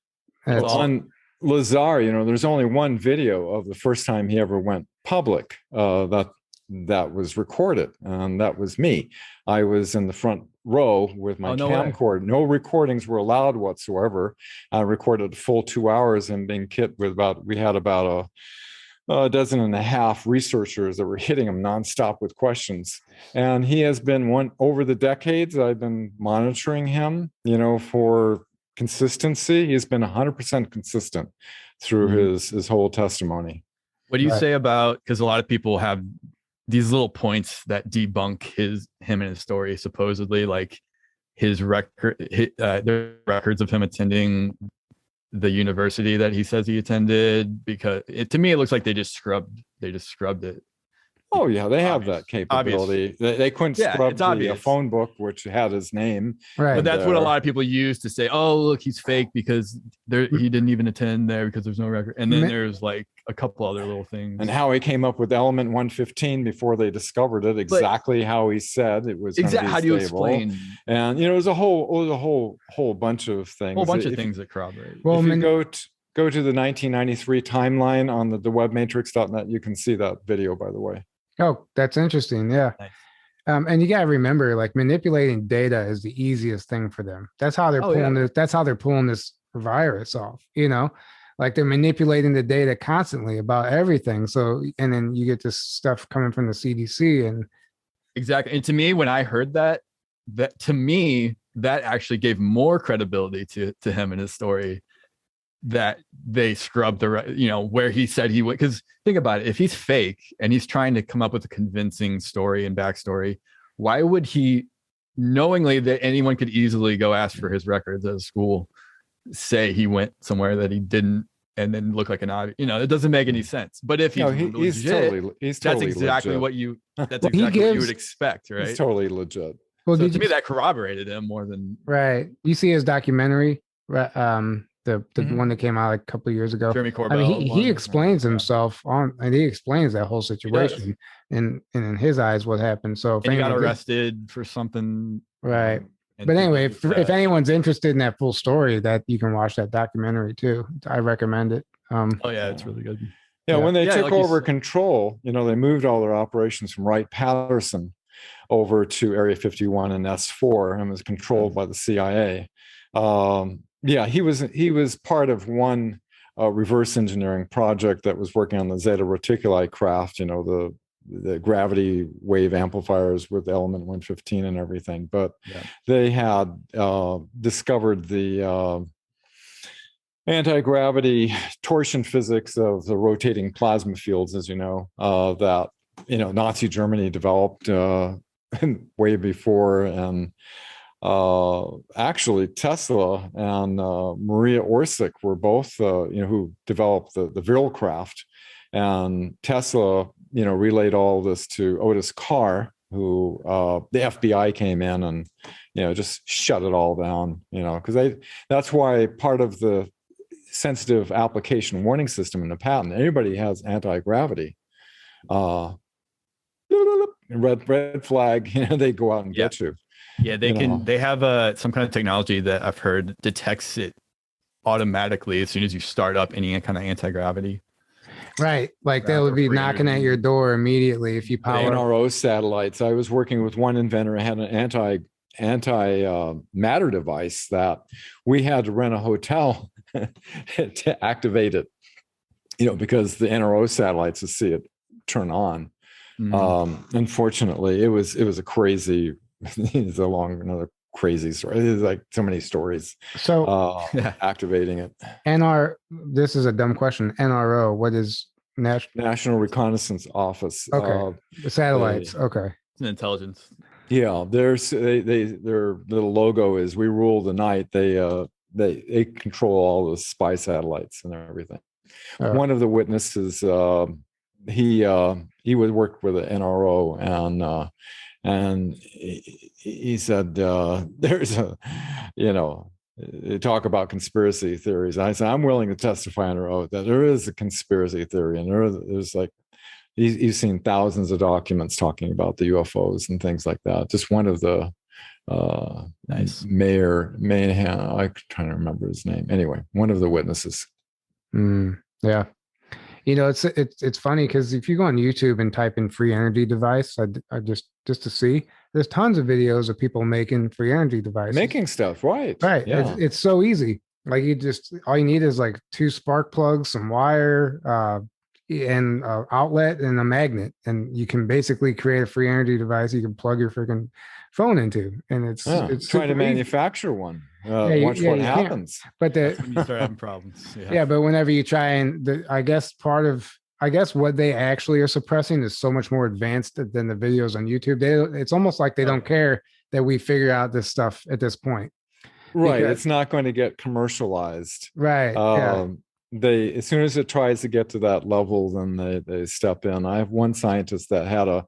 Lazar, there's only one video of the first time he ever went public that was recorded, and that was me. I was in the front row with my camcorder. No recordings were allowed whatsoever. I recorded a full 2 hours and being hit with we had about a dozen and a half researchers that were hitting him nonstop with questions. And he has been over the decades, I've been monitoring him, for consistency. He's been 100% consistent through his whole testimony. What do you say about, because a lot of people have these little points that debunk him and his story, supposedly, like his the records of him attending the university that he says he attended, because to me it looks like they just scrubbed it. Oh yeah, they have that capability. They couldn't scrub the phone book, which had his name. Right. But that's what a lot of people use to say, oh, look, he's fake because he didn't even attend there because there's no record. And then there's like a couple other little things. And how he came up with element 115 before they discovered it, exactly how he said it was. Exactly. How do you explain? And it was a whole bunch of things. Whole bunch of things that corroborate. Well, if you go to the 1993 timeline on the webmatrix.net, you can see that video, by the way. Oh, that's interesting. Yeah. Nice. And you got to remember, like, manipulating data is the easiest thing for them. That's how they're pulling this. That's how they're pulling this virus off, like they're manipulating the data constantly about everything. So, and then you get this stuff coming from the CDC and. Exactly. And to me, when I heard that actually gave more credibility to him and his story, that they scrubbed where he said he would. Because think about it, if he's fake and he's trying to come up with a convincing story and backstory, why would he, knowingly that anyone could easily go ask for his records at a school, say he went somewhere that he didn't and then look like an obvious, it doesn't make any sense. But if he's legit, that's exactly legit. What you would expect, right? He's totally legit. Well, so to me, that corroborated him more than right. You see his documentary, the one that came out like a couple of years ago. Jeremy Corbell. I mean, he one. explains himself and he explains that whole He does. situation and in his eyes what happened. So if And he got anyone's arrested for something. right. And But anyway, people use if that. anyone's interested in that full story, that you can watch that documentary too. I recommend it. Oh yeah, it's really good. Yeah, when they Yeah, took like you over said. control, you know, they moved all their operations from Wright-Patterson over to Area 51 and S4, and was controlled by the CIA. Yeah, he was part of one reverse engineering project that was working on the Zeta Reticuli craft, you know, the gravity wave amplifiers with element 115 and everything. But they had discovered the anti-gravity torsion physics of the rotating plasma fields, as you know, that, you know, Nazi Germany developed way before. And actually Tesla and Maria Orsic were both, you know, who developed the Viral craft. And Tesla, you know, relayed all this to Otis Carr, who the FBI came in and, you know, just shut it all down, you know, because that's why part of the sensitive application warning system in the patent, anybody has anti-gravity, red flag, you know, they go out and get you. Yeah, they have some kind of technology that I've heard detects it automatically as soon as you start up any kind of anti-gravity. Right. Like they'll be knocking at your door immediately if you power NRO satellites. I was working with one inventor who had an anti matter device that we had to rent a hotel to activate it, you know, because the NRO satellites to see it turn on. Unfortunately, it was a crazy, it's another crazy story. There's like so many stories. So activating it. This is a dumb question. NRO, what is National Reconnaissance Office? Okay. The satellites. Okay. It's an intelligence. Yeah, their little logo is "We rule the night." They control all the spy satellites and everything. One of the witnesses, he would work with the NRO, and he said there's a, you know, talk about conspiracy theories. I said I'm willing to testify under oath that there is a conspiracy theory, and there's like he's seen thousands of documents talking about the UFOs and things like that. Just one of the Mayor Mayhem, I'm trying to remember his name. Anyway, one of the witnesses. Yeah. You know, it's funny because if you go on YouTube and type in free energy device, I just to see, there's tons of videos of people making free energy devices. Making stuff, right. Right. Yeah. It's so easy. Like all you need is like 2 spark plugs, some wire, and outlet and a magnet, and you can basically create a free energy device you can plug your freaking phone into. And it's trying to manufacture one. Watch what happens. But when you start having problems. Yeah, but whenever you try and I guess what they actually are suppressing is so much more advanced than the videos on YouTube. It's almost like they don't care that we figure out this stuff at this point. Right. It's not going to get commercialized. Right. As soon as it tries to get to that level, then they step in. I have one scientist that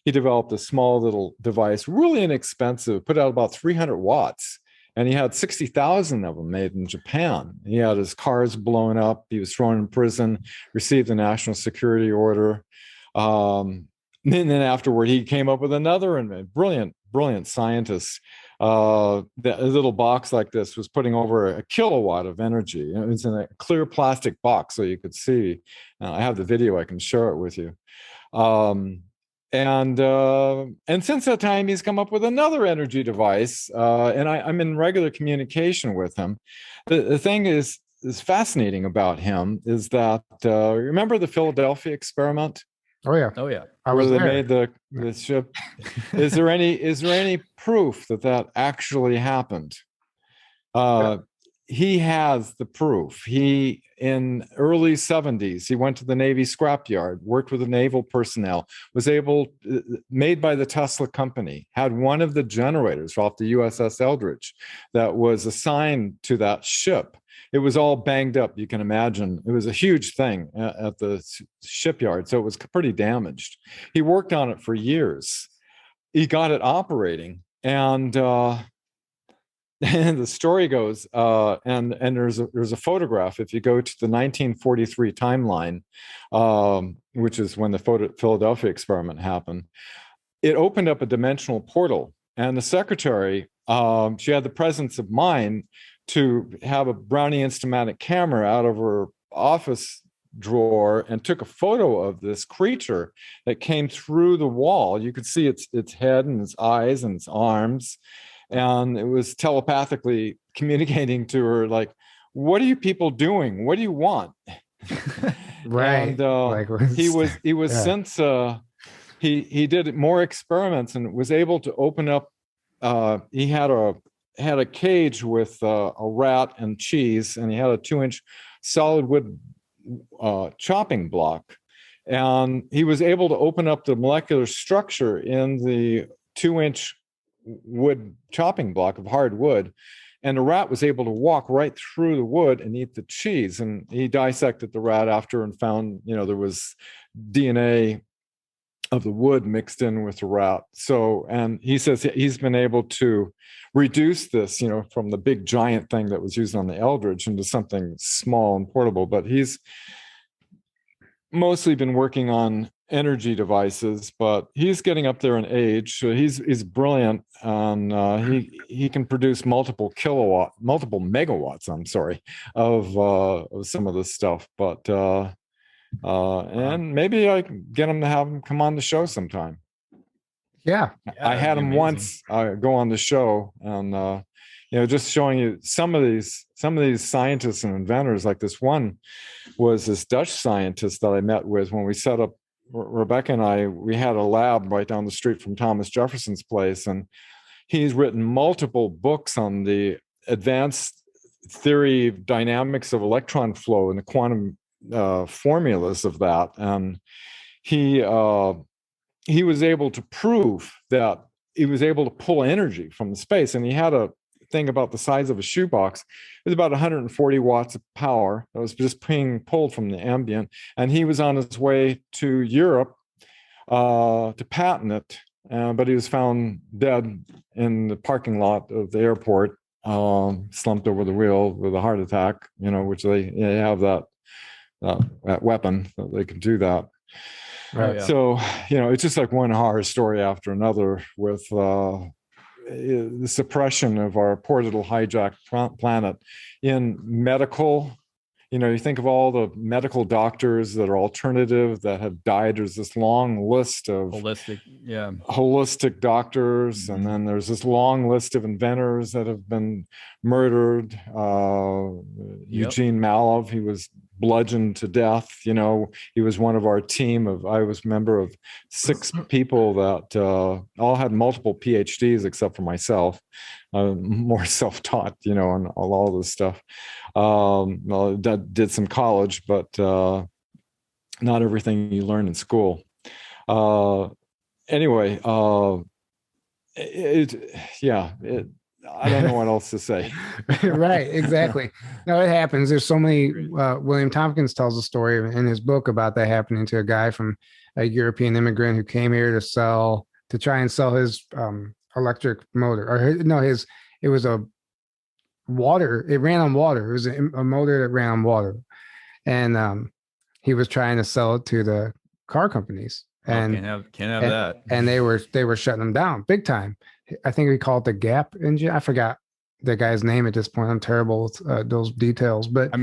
he developed a small little device, really inexpensive, put out about 300 watts. And he had 60,000 of them made in Japan. He had his cars blown up. He was thrown in prison, received a national security order. And then afterward, he came up with another brilliant scientist. A little box like this was putting over a kilowatt of energy. It was in a clear plastic box, so you could see. I have the video; I can share it with you. And since that time, he's come up with another energy device, and I'm in regular communication with him. The thing is fascinating about him is that remember the Philadelphia experiment? Oh yeah. Where they made the ship. Is there any proof that actually happened? He has the proof. He, in early 70s, he went to the Navy scrapyard, worked with the naval personnel, was made by the Tesla company, had one of the generators off the USS Eldridge that was assigned to that ship. It was all banged up, you can imagine. It was a huge thing at the shipyard, so it was pretty damaged. He worked on it for years. He got it operating, and and the story goes, and there's a photograph. If you go to the 1943 timeline, which is when the Philadelphia experiment happened, it opened up a dimensional portal, and the secretary, she had the presence of mind to have a Brownie Instamatic camera out of her office drawer and took a photo of this creature that came through the wall. You could see its head and its eyes and its arms, and it was telepathically communicating to her, like, what are you people doing? What do you want? Right. And he was yeah. since he did more experiments and was able to open up. He had a cage with a rat and cheese, and he had a 2-inch solid wood chopping block, and he was able to open up the molecular structure in the 2-inch wood chopping block of hard wood, and the rat was able to walk right through the wood and eat the cheese. And he dissected the rat after and found, there was DNA of the wood mixed in with the rat. So, and he says he's been able to reduce this, from the big giant thing that was used on the Eldridge into something small and portable. But he's mostly been working on energy devices, but he's getting up there in age. So he's brilliant, and he can produce multiple megawatts. I'm sorry, of some of this stuff. But and maybe I can get him to have him come on the show sometime. Yeah, I had him once go on the show, and just showing you some of these scientists and inventors. Like this one was this Dutch scientist that I met with when we set up. Rebecca and we had a lab right down the street from Thomas Jefferson's place, and he's written multiple books on the advanced theory of dynamics of electron flow and the quantum formulas of that. And he was able to prove that he was able to pull energy from the space, and he had a thing about the size of a shoebox. It was about 140 watts of power that was just being pulled from the ambient, and he was on his way to Europe to patent it, but he was found dead in the parking lot of the airport, slumped over the wheel with a heart attack, which they have that weapon that they can do that. Right. So, it's just like one horror story after another with the suppression of our poor little hijacked planet in medical. You think of all the medical doctors that are alternative that have died. There's this long list of holistic doctors, and then there's this long list of inventors that have been murdered. Eugene Malov, he was bludgeoned to death. He was one of our team I was a member of 6 people that all had multiple PhDs except for myself. More self-taught, and all this stuff. That did some college, but not everything you learn in school. Anyway, I don't know what else to say. Right, exactly. No, it happens. There's so many. William Tompkins tells a story in his book about that happening to a guy from a European immigrant who came here to try and sell his electric motor, it was a water. It ran on water. It was a motor that ran on water, and he was trying to sell it to the car companies, and can't have that. And they were shutting them down big time. I think we call it the Gap engine. I forgot the guy's name at this point. I'm terrible with those details, but I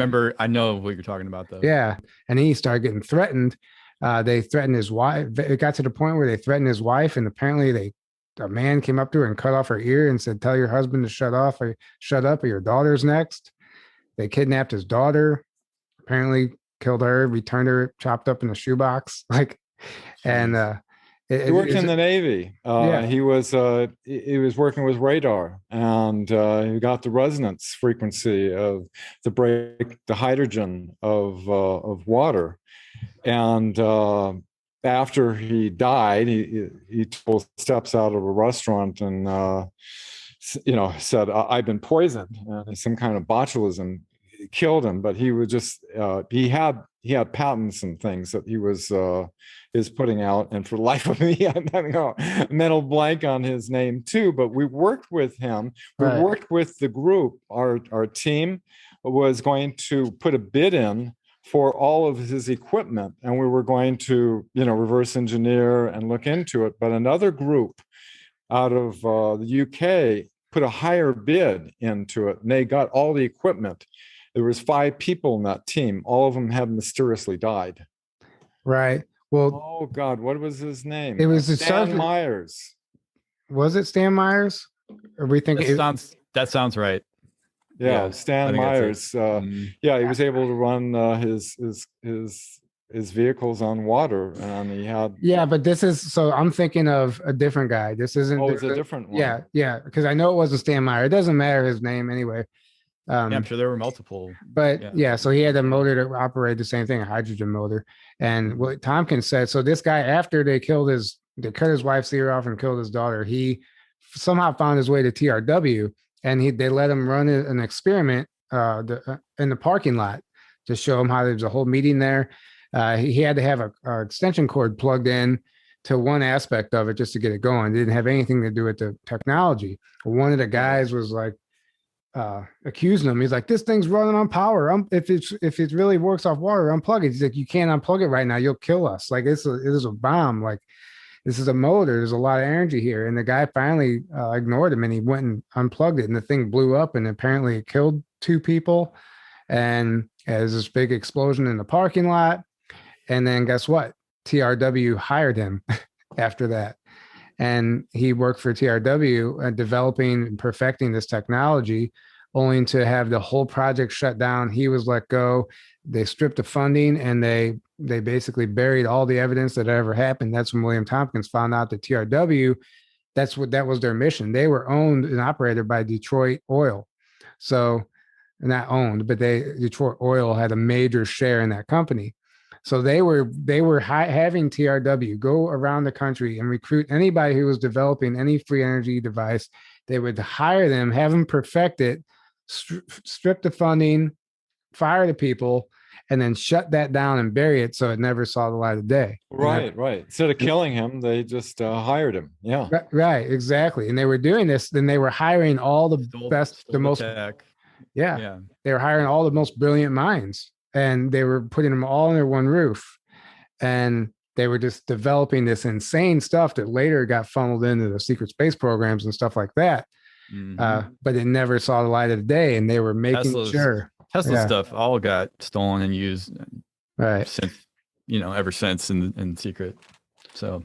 know what you're talking about though. Yeah, and he started getting threatened. They threatened his wife. It got to the point where they threatened his wife, and apparently a man came up to her and cut off her ear and said, "Tell your husband to shut up, or your daughter's next." They kidnapped his daughter, apparently killed her, returned her chopped up in a shoebox. He worked in the Navy. He was working with radar, and he got the resonance frequency to break the hydrogen of water. And after he died, he took steps out of a restaurant and said, "I've been poisoned. Some kind of botulism killed him, but he was just he had patents and things that he was is putting out, and for the life of me, I'm having a mental blank on his name too. But we worked with him. We Right. worked with the group. Our team was going to put a bid in for all of his equipment, and we were going to, reverse engineer and look into it. But another group out of the UK put a higher bid into it, and they got all the equipment. There was 5 people in that team. All of them had mysteriously died. Right. Well, Oh God, what was his name? it was the Stan Myers. Was it Stan Myers? Or we think that sounds right. Yeah, Stan Myers. Yeah, he was able to run his vehicles on water, and he had. Yeah, but this is, so I'm thinking of a different guy. This isn't. Oh, it's a different one. Yeah, because I know it wasn't Stan Meyer. It doesn't matter his name anyway. Yeah, I'm sure there were multiple. But yeah, so he had a motor to operate the same thing, a hydrogen motor. And what Tompkins said, so this guy, after they cut his wife's ear off and killed his daughter, he somehow found his way to TRW, and they let him run an experiment in the parking lot to show him how there was a whole meeting there. He had to have a extension cord plugged in to one aspect of it just to get it going. It didn't have anything to do with the technology. One of the guys was like accusing him. He's like, "This thing's running on power. If it really works off water, unplug it." He's like, "You can't unplug it right now. You'll kill us. Like it is a bomb. Like this is a motor. There's a lot of energy here." And the guy finally ignored him, and he went and unplugged it, and the thing blew up, and apparently it killed 2 people. And there's this big explosion in the parking lot. And then guess what? TRW hired him after that. And he worked for TRW developing and perfecting this technology, only to have the whole project shut down. He was let go. They stripped the funding, and they basically buried all the evidence that ever happened. That's when William Tompkins found out that TRW, that was their mission. They were owned and operated by Detroit Oil. So not owned, but Detroit Oil had a major share in that company. So they were having TRW go around the country and recruit anybody who was developing any free energy device. They would hire them, have them perfect it, strip the funding, fire the people, and then shut that down and bury it so it never saw the light of day. Right. Instead of killing him, they just hired him. Yeah. Right. Exactly. And they were doing this. Then they were hiring all the best, the most. Tech. Yeah. They were hiring all the most brilliant minds. And they were putting them all under one roof, and they were just developing this insane stuff that later got funneled into the secret space programs and stuff like that. Mm-hmm. But it never saw the light of the day, and they were making Tesla stuff all got stolen and used, right? Since ever since in secret. So,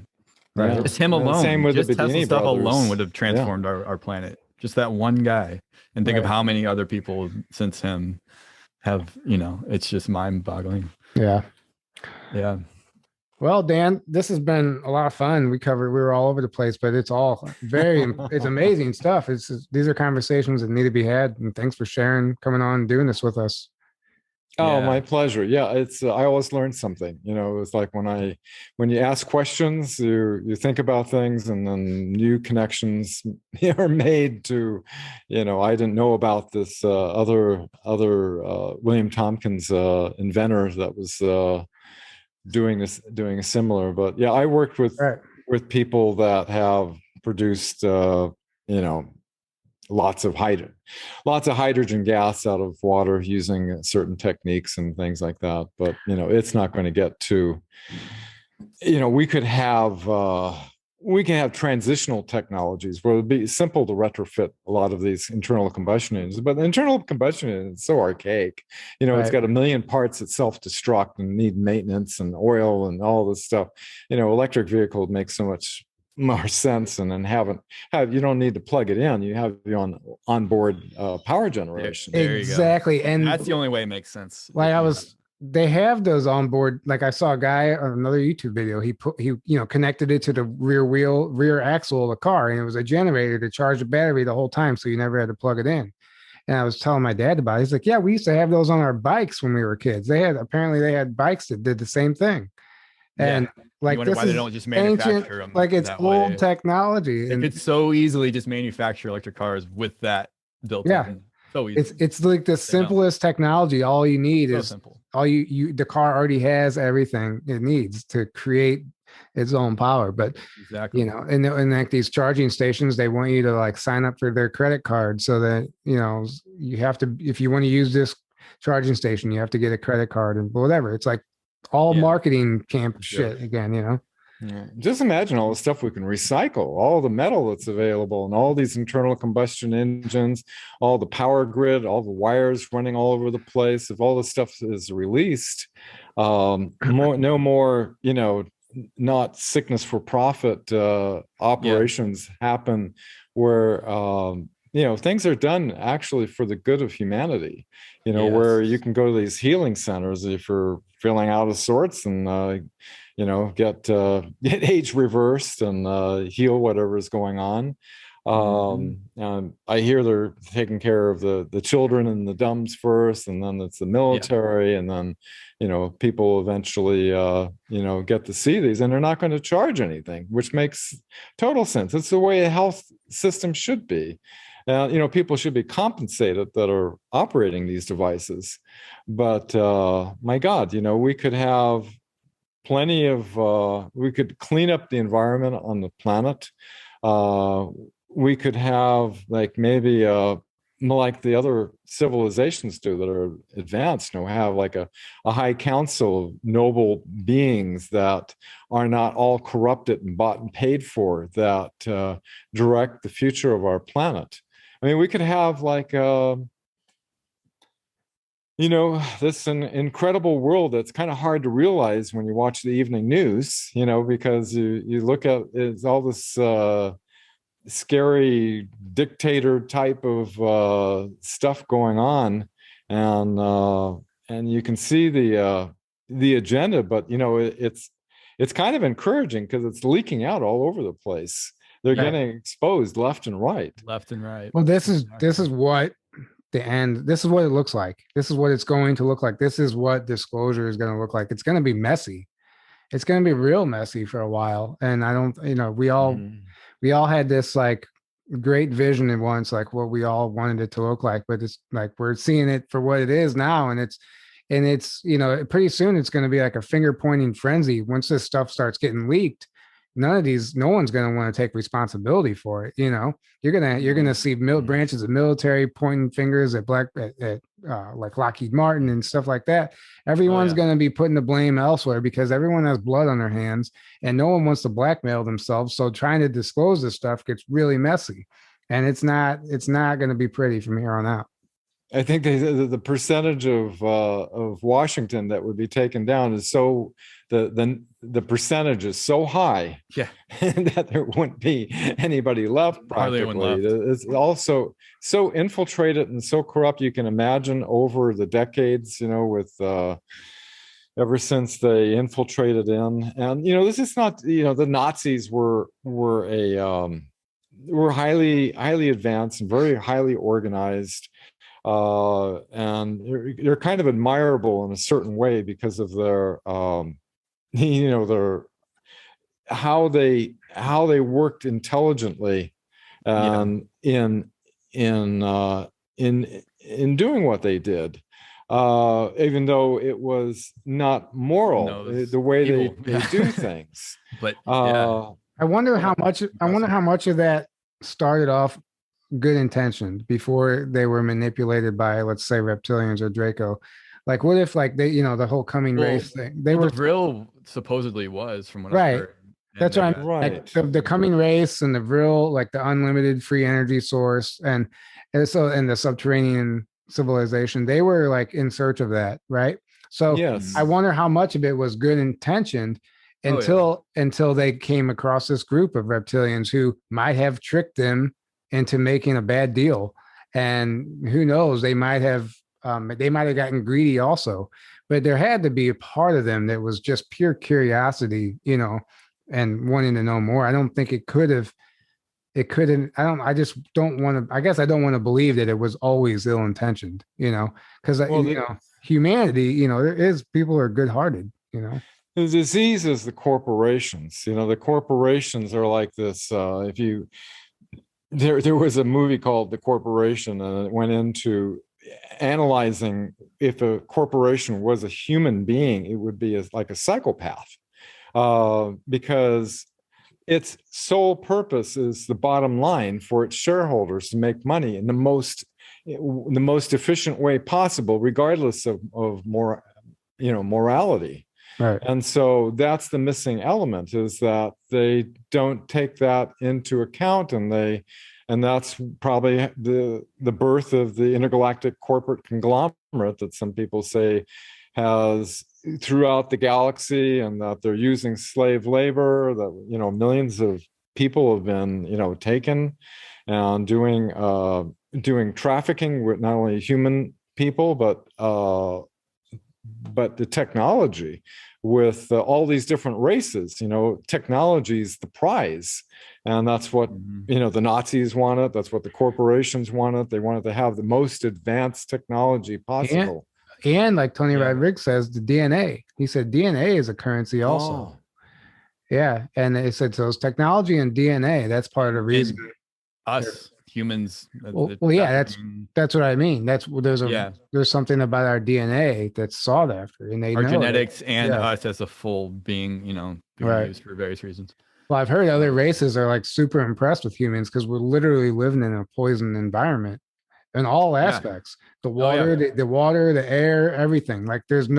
right, just him alone, same with just the Tesla Bedini stuff brothers. Alone would have transformed our planet. Just that one guy, and think of how many other people since him have, it's just mind-boggling. Yeah. Well, Dan, this has been a lot of fun. We were all over the place, but it's all it's amazing stuff. These are conversations that need to be had, and thanks for sharing, coming on and doing this with us. Oh, my pleasure. Yeah, it's I always learn something. It's like when you ask questions, you think about things, and then new connections are made to, I didn't know about this other William Tompkins inventor that was doing a similar. But yeah, I worked with people that have produced lots of hydrogen gas out of water using certain techniques and things like that. But it's not going to get to, we can have transitional technologies where it'd be simple to retrofit a lot of these internal combustion engines. But the internal combustion engine is so archaic. It's got a million parts that self-destruct and need maintenance and oil and all this stuff. Electric vehicle makes so much more sense, and then you don't need to plug it in. You have your onboard power generation. There exactly, and that's the only way it makes sense. They have those on board. Like I saw a guy on another YouTube video. He connected it to the rear axle of the car, and it was a generator to charge the battery the whole time, so you never had to plug it in. And I was telling my dad about it. He's like, "Yeah, we used to have those on our bikes when we were kids. They had bikes that did the same thing." And like this why they don't just manufacture them, like it's old technology. They could so easily just manufacture electric cars with that built in. So easy. It's like the simplest technology. All you need So is simple. all the car already has everything it needs to create its own power. But Exactly. and like these charging stations, they want you to like sign up for their credit card so that you have to, if you want to use this charging station, you have to get a credit card and whatever. It's like all marketing camp shit again, Yeah. Just imagine all the stuff we can recycle, all the metal that's available, and all these internal combustion engines, all the power grid, all the wires running all over the place. If all this stuff is released, no more, not sickness for profit operations happen where things are done actually for the good of humanity. Where you can go to these healing centers if you're feeling out of sorts and get age reversed and heal whatever is going on. I hear they're taking care of the children and the dumbs first, and then it's the military, and then people eventually get to see these, and they're not going to charge anything, which makes total sense. It's the way a health system should be. People should be compensated that are operating these devices, but my God, we could have plenty of we could clean up the environment on the planet. We could have maybe like the other civilizations do that are advanced, have like a high council of noble beings that are not all corrupted and bought and paid for, that direct the future of our planet. I mean, we could have like this an incredible world that's kind of hard to realize when you watch the evening news, because you look at it's all this scary dictator type of stuff going on, and you can see the agenda, but it's kind of encouraging because it's leaking out all over the place. They're getting exposed left and right. Well, this is what the end. This is what it looks like. This is what it's going to look like. This is what disclosure is going to look like. It's going to be messy. It's going to be real messy for a while. And I don't, we all had this like great vision at once, like what we all wanted it to look like, but it's like, we're seeing it for what it is now. And it's pretty soon it's going to be like a finger pointing frenzy. Once this stuff starts getting leaked, no one's going to want to take responsibility for it. You're going to see branches of military pointing fingers at like Lockheed Martin and stuff like that. Everyone's going to be putting the blame elsewhere because everyone has blood on their hands and no one wants to blackmail themselves. So trying to disclose this stuff gets really messy, and it's not going to be pretty from here on out. I think the percentage of Washington that would be taken down is so the percentage is so high, that there wouldn't be anybody left practically. It's also so infiltrated and so corrupt. You can imagine over the decades, with ever since they infiltrated in, and this is not the Nazis were highly advanced and very highly organized. And they're kind of admirable in a certain way because of their their how they worked intelligently in doing what they did, even though it was not moral, the way they do things. But I wonder how much of that started off good intentioned before they were manipulated by, let's say, reptilians or Draco. Like, what if, like, they, the whole coming race thing? They were Vril supposedly was, from what I heard. That's right. Like, the coming race and the Vril, like the unlimited free energy source, and the subterranean civilization, they were like in search of that, right? So I wonder how much of it was good intentioned until they came across this group of reptilians who might have tricked them into making a bad deal, and who knows, they might have gotten greedy also. But there had to be a part of them that was just pure curiosity, and wanting to know more. I don't think it couldn't. I just don't want to. I guess I don't want to believe that it was always ill intentioned, because humanity, there is people are good hearted, The disease is the corporations. The corporations are like this. If you there was a movie called The Corporation, and it went into analyzing if a corporation was a human being, it would be like a psychopath, because its sole purpose is the bottom line for its shareholders to make money in the most efficient way possible, regardless of more, morality. Right. And so that's the missing element, is that they don't take that into account, and that's probably the birth of the intergalactic corporate conglomerate that some people say has throughout the galaxy, and that they're using slave labor, that millions of people have been taken and doing trafficking with not only human people but the technology with all these different races. Technology is the prize, and that's what the Nazis wanted. That's what the corporations wanted. They wanted to have the most advanced technology possible. And like Tony Rodriguez says, the DNA. He said DNA is a currency also. Yeah, and it said so. It's technology and DNA. That's part of the reason. Us humans. That's what I mean. There's something about our DNA that's sought after, and our genetics and us as a full being, being used for various reasons. Well, I've heard other races are like super impressed with humans because we're literally living in a poisoned environment in all aspects. The water, the air, everything. Like there's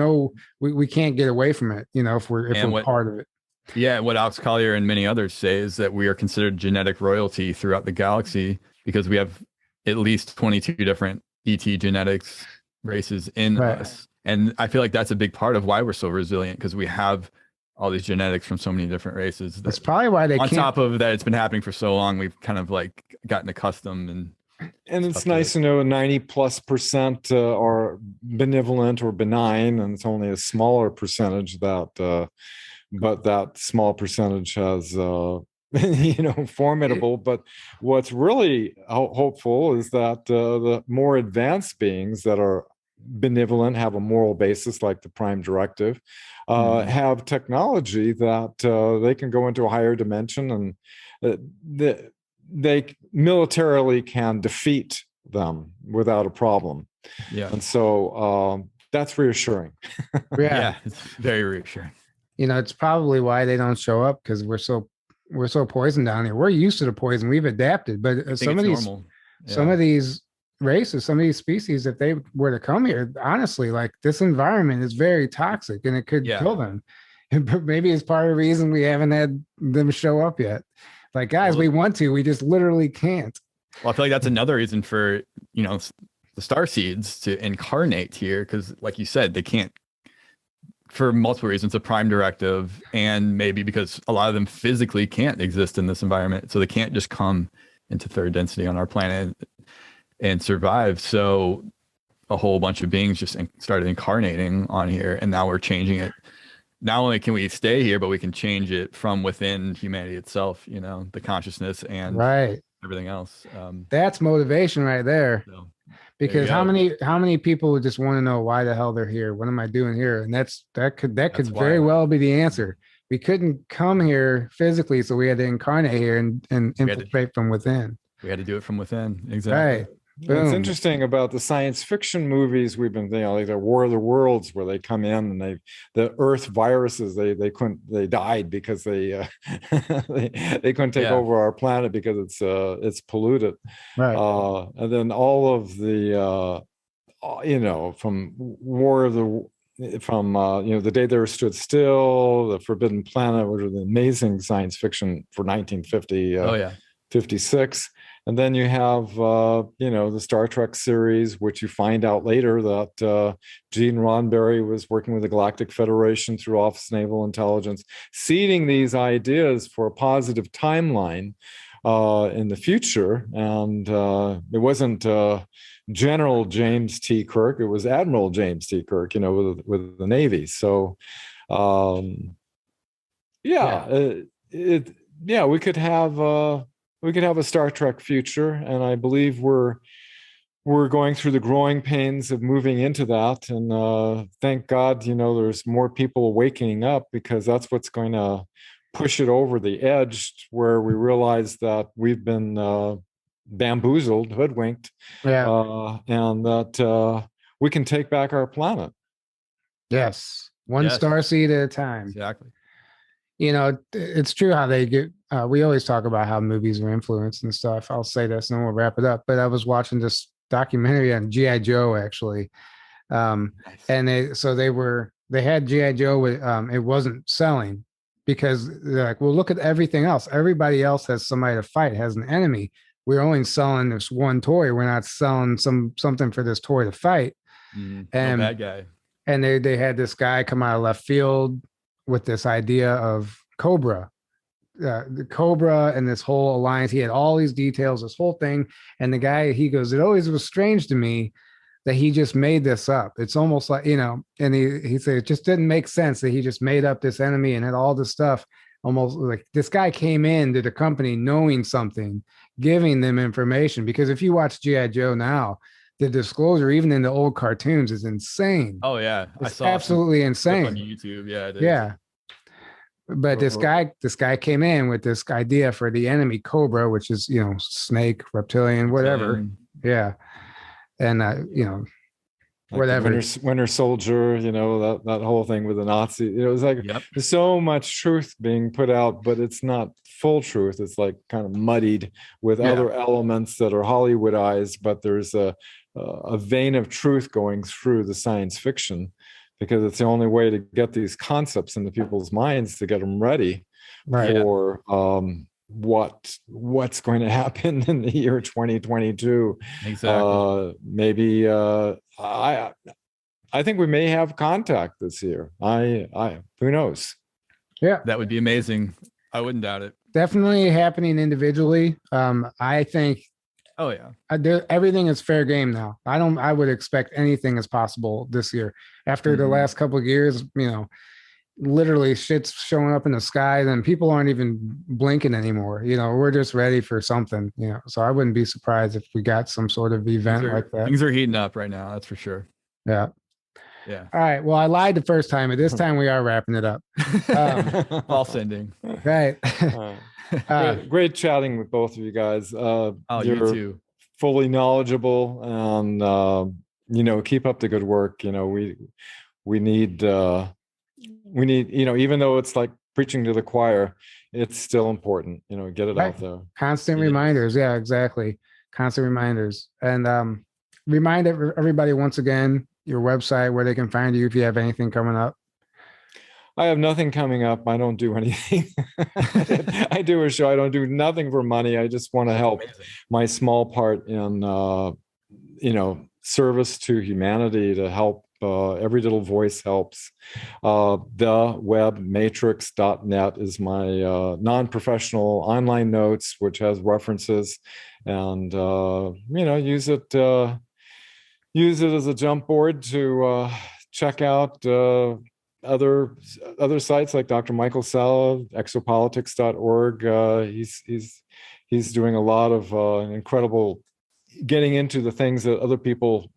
we can't get away from it, if we're part of it. Yeah, what Alex Collier and many others say is that we are considered genetic royalty throughout the galaxy because we have at least 22 different ET genetics races in us. And I feel like that's a big part of why we're so resilient, because we have all these genetics from so many different races. That's probably why they on top of that, it's been happening for so long, we've kind of like gotten accustomed. And it's nice to know 90+% are benevolent or benign, and it's only a smaller percentage that but that small percentage has formidable. But what's really hopeful is that the more advanced beings that are benevolent, have a moral basis like the Prime Directive, have technology that they can go into a higher dimension, and they militarily can defeat them without a problem. And so that's reassuring. It's very reassuring. It's probably why they don't show up, because we're so poisoned down here. We're used to the poison. We've adapted. But some of these races, some of these species, if they were to come here, honestly, like this environment is very toxic and it could kill them. But maybe it's part of the reason we haven't had them show up yet. Like, guys, we want to, we just literally can't. Well, I feel like that's another reason for, the starseeds to incarnate here, because like you said, they can't, for multiple reasons, a Prime Directive, and maybe because a lot of them physically can't exist in this environment. So they can't just come into third density on our planet and survive. So a whole bunch of beings just started incarnating on here, and now we're changing it. Not only can we stay here, but we can change it from within humanity itself, the consciousness and everything else. That's motivation right there. So, because how many people would just want to know why the hell they're here? What am I doing here? And that could very well be the answer. We couldn't come here physically, so we had to incarnate here and infiltrate from within. We had to do it from within. Exactly. Right. What's interesting about the science fiction movies we've been, like the War of the Worlds, where they come in and the Earth viruses, they died because they couldn't take over our planet because it's polluted. Right. And then all of the from the Day They Stood Still, The Forbidden Planet, which was an amazing science fiction for 1950. 56. And then you have, the Star Trek series, which you find out later that Gene Roddenberry was working with the Galactic Federation through Office of Naval Intelligence, seeding these ideas for a positive timeline in the future. And it wasn't General James T. Kirk, it was Admiral James T. Kirk, with the Navy. So, we could have a Star Trek future, and I believe we're going through the growing pains of moving into that. And thank God, there's more people waking up, because that's what's going to push it over the edge, where we realize that we've been bamboozled, hoodwinked, Yeah. and that we can take back our planet. Yes. One Yes. star seed at a time. Exactly. It's true how they get, we always talk about how movies are influenced and stuff. I'll say this and then we'll wrap it up. But I was watching this documentary on G.I. Joe, actually. Nice. And they had G.I. Joe with, it wasn't selling because they're like, well, look at everything else. Everybody else has somebody to fight, has an enemy. We're only selling this one toy. We're not selling something for this toy to fight. No And bad guy. And they had this guy come out of left field with this idea of Cobra, the Cobra and this whole alliance. He had all these details, this whole thing. And the guy, he goes, it always was strange to me that he just made this up. It's almost like, and he said, it just didn't make sense that he just made up this enemy and had all this stuff. Almost like this guy came into the company knowing something, giving them information. Because if you watch G.I. Joe now, the disclosure, even in the old cartoons, is insane. Oh yeah, it's absolutely insane on YouTube. Yeah, it is. Yeah. But this guy came in with this idea for the enemy Cobra, which is snake, reptilian, whatever. Yeah, and like whatever. Winter Soldier, that whole thing with the Nazi. It was like there's so much truth being put out, but it's not full truth. It's like kind of muddied with other elements that are Hollywoodized, but there's a vein of truth going through the science fiction, because it's the only way to get these concepts into people's minds to get them ready for what's going to happen in the year 2022. Exactly. Maybe I think we may have contact this year. Who knows? Yeah, that would be amazing. I wouldn't doubt it. Definitely happening individually. I think. Oh yeah. Everything is fair game now. I would expect anything is possible this year. After the last couple of years, literally shit's showing up in the sky, then people aren't even blinking anymore. We're just ready for something, so I wouldn't be surprised if we got some sort of event like that. Things are heating up right now. That's for sure. Yeah. Yeah. All right. Well, I lied the first time, but this time we are wrapping it up. False ending. Right. Great chatting with both of you guys. You too. Fully knowledgeable, and keep up the good work. We need even though it's like preaching to the choir, it's still important. Get it out there. Constant reminders. Yeah, exactly. Constant reminders, and remind everybody once again your website, where they can find you if you have anything coming up. I have nothing coming up. I don't do anything. I do a show. I don't do nothing for money. I just want to help my small part in, service to humanity, to help. Every little voice helps. Thewebmatrix.net is my non-professional online notes, which has references, and use it as a jump board to check out other sites like Dr. Michael Sala, exopolitics.org. He's doing a lot of incredible getting into the things that other people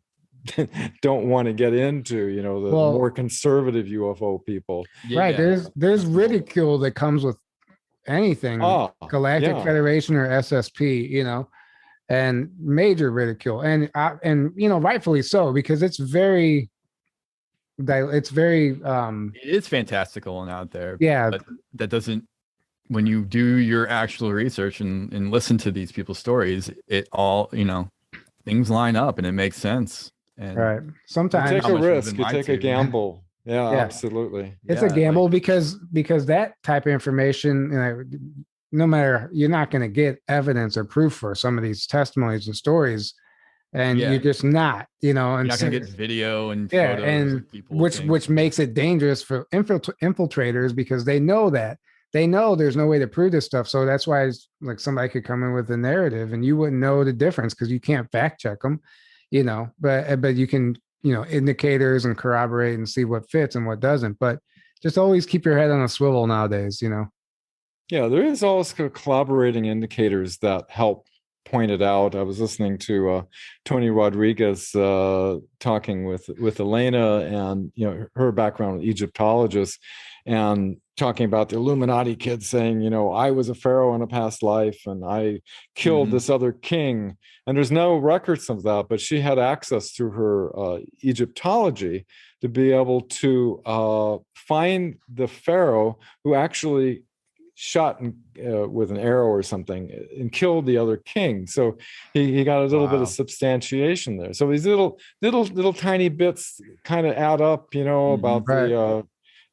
don't want to get into, the more conservative UFO people. Right. There's ridicule that comes with anything, Galactic Federation or SSP, and major ridicule. And rightfully so, because it is fantastical and out there. Yeah. But that doesn't, when you do your actual research and listen to these people's stories, it all, things line up and it makes sense. And right. Sometimes you take a risk, you take a gamble. Yeah, absolutely. It's a gamble because that type of information, no matter, you're not going to get evidence or proof for some of these testimonies and stories. And you're just not, and you're not gonna get video and photos and of people, which makes it dangerous for infiltrators, because they know there's no way to prove this stuff. So that's why it's like somebody could come in with a narrative and you wouldn't know the difference because you can't fact check them, but you can, indicators and corroborate and see what fits and what doesn't. But just always keep your head on a swivel nowadays, Yeah, there is also collaborating indicators that help point it out. I was listening to Tony Rodriguez talking with Elena, and her background with Egyptologists, and talking about the Illuminati kid saying, I was a pharaoh in a past life and I killed this other king. And there's no records of that, but she had access through her Egyptology to be able to find the pharaoh who actually shot with an arrow or something and killed the other king. So he got a little bit of substantiation there. So these little tiny bits kind of add up, about the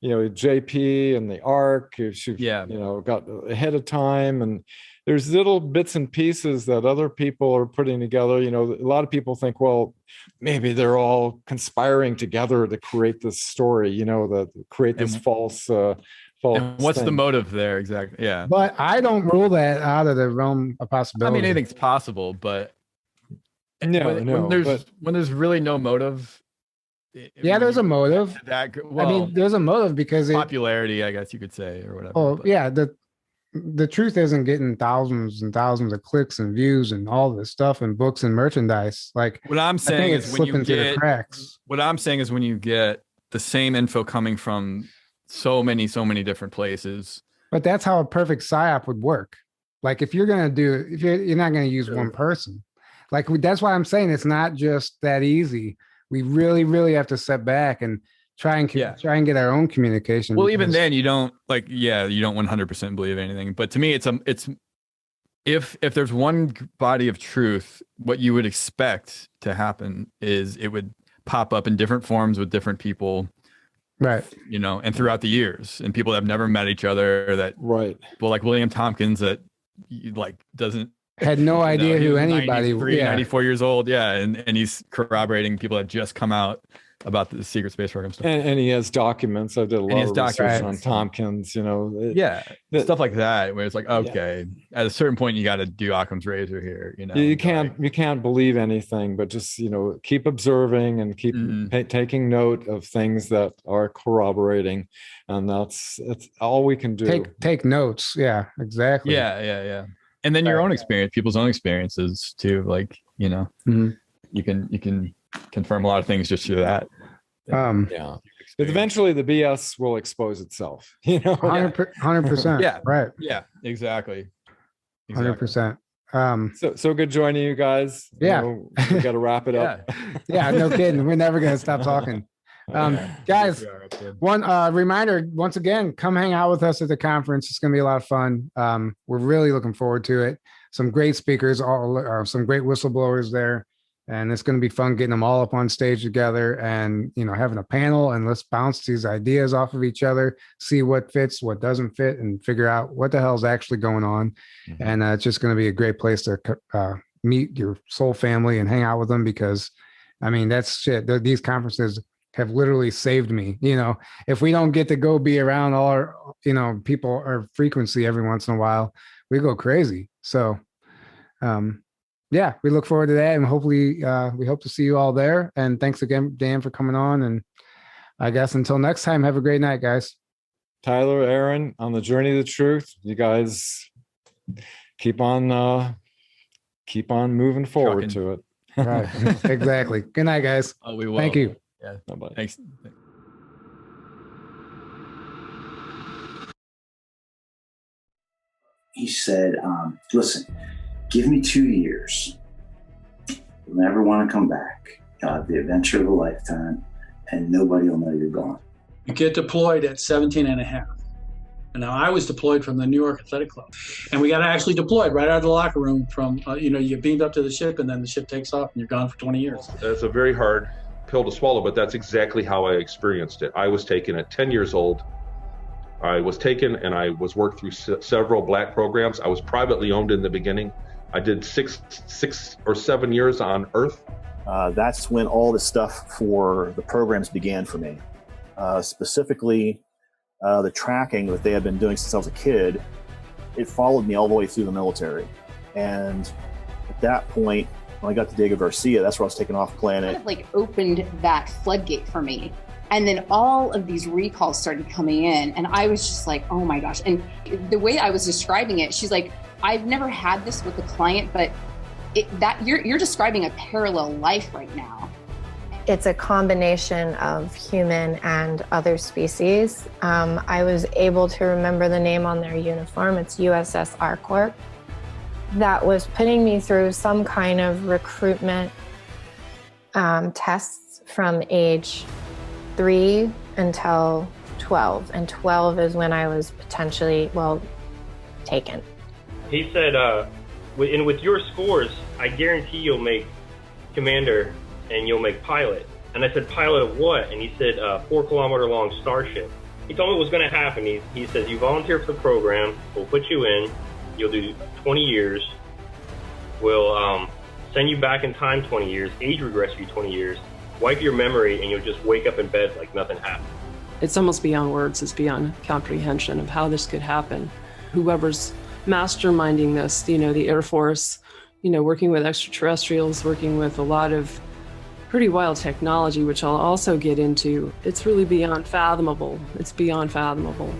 JP and the Ark. She got ahead of time, and there's little bits and pieces that other people are putting together. A lot of people think, well, maybe they're all conspiring together to create this story, that create this false. And what's the motive there exactly? Yeah, but I don't rule that out of the realm of possibility. I mean, anything's possible, but when there's really no motive. There's a motive. There's a motive because popularity, I guess you could say, or whatever. Oh, yeah. The truth isn't getting thousands and thousands of clicks and views and all this stuff and books and merchandise. Like what I'm saying is when you get the cracks. What I'm saying is when you get the same info coming from so many different places. But that's how a perfect psyop would work. Like if you're not going to use one person. Like that's why I'm saying it's not just that easy. We really, really have to step back and try and get our own communication. Well, even then you don't 100% believe anything. But to me, it's if there's one body of truth, what you would expect to happen is it would pop up in different forms with different people. Right. And throughout the years, and people that have never met each other, people like William Tompkins that had no idea who anybody 94 years old. Yeah. And he's corroborating people that just come out about the secret space program stuff. And he has documents. I did a lot of research on Tompkins, stuff like that, where it's like, okay, at a certain point, you got to do Occam's razor here. You can't believe anything, but just, keep observing and keep taking note of things that are corroborating. And that's all we can do. Take notes. Yeah, exactly. Yeah. And then your own experience, people's own experiences too. You can confirm a lot of things just through that. But eventually the BS will expose itself. 100%. Yeah. Right. Yeah. Exactly. 100%. So good joining you guys. Yeah. We got to wrap it up. Yeah. No kidding. We're never gonna stop talking. Guys, one reminder once again, come hang out with us at the conference. It's going to be a lot of fun. We're really looking forward to it. Some great speakers, some great whistleblowers there, and it's going to be fun getting them all up on stage together and having a panel, and let's bounce these ideas off of each other, see what fits, what doesn't fit, and figure out what the hell is actually going on. And it's just going to be a great place to meet your soul family and hang out with them, because that's shit. These conferences have literally saved me. If we don't get to go be around all our, people or frequency every once in a while, we go crazy. So, we look forward to that. And hopefully we hope to see you all there. And thanks again, Dan, for coming on. And I guess until next time, have a great night, guys. Tyler, Aaron, on the journey to the truth, you guys keep on moving forward to it. Right. Exactly. Good night, guys. Oh, we will. Thank you. Yeah. Bye-bye. Thanks. He said, listen, give me 2 years. You'll never want to come back. You'll have the adventure of a lifetime, and nobody will know you're gone. You get deployed at 17 and a half. And now I was deployed from the New York Athletic Club. And we got actually deployed right out of the locker room from, you get beamed up to the ship, and then the ship takes off and you're gone for 20 years. It's a very hard pill to swallow, but that's exactly how I experienced it. I was taken at 10 years old. I was taken and I was worked through several black programs. I was privately owned in the beginning. I did six or 7 years on Earth. That's when all the stuff for the programs began for me. Specifically, the tracking that they had been doing since I was a kid, it followed me all the way through the military. And at that point, when I got to Diego Garcia, that's where I was taken off planet. Kind of opened that floodgate for me. And then all of these recalls started coming in, and I was just like, oh my gosh. And the way I was describing it, she's like, I've never had this with a client, but you're describing a parallel life right now. It's a combination of human and other species. I was able to remember the name on their uniform. It's USS Arcorp. That was putting me through some kind of recruitment tests from age 3 until 12. And 12 is when I was potentially, taken. He said, with your scores, I guarantee you'll make commander and you'll make pilot. And I said, pilot of what? And he said, 4-kilometer-long Starship. He told me what was going to happen. He says, you volunteer for the program, we'll put you in, you'll do 20 years, we'll send you back in time 20 years, age regress you 20 years, wipe your memory, and you'll just wake up in bed like nothing happened. It's almost beyond words. It's beyond comprehension of how this could happen. Whoever's masterminding this, the Air Force, working with extraterrestrials, working with a lot of pretty wild technology, which I'll also get into, it's really beyond fathomable. It's beyond fathomable.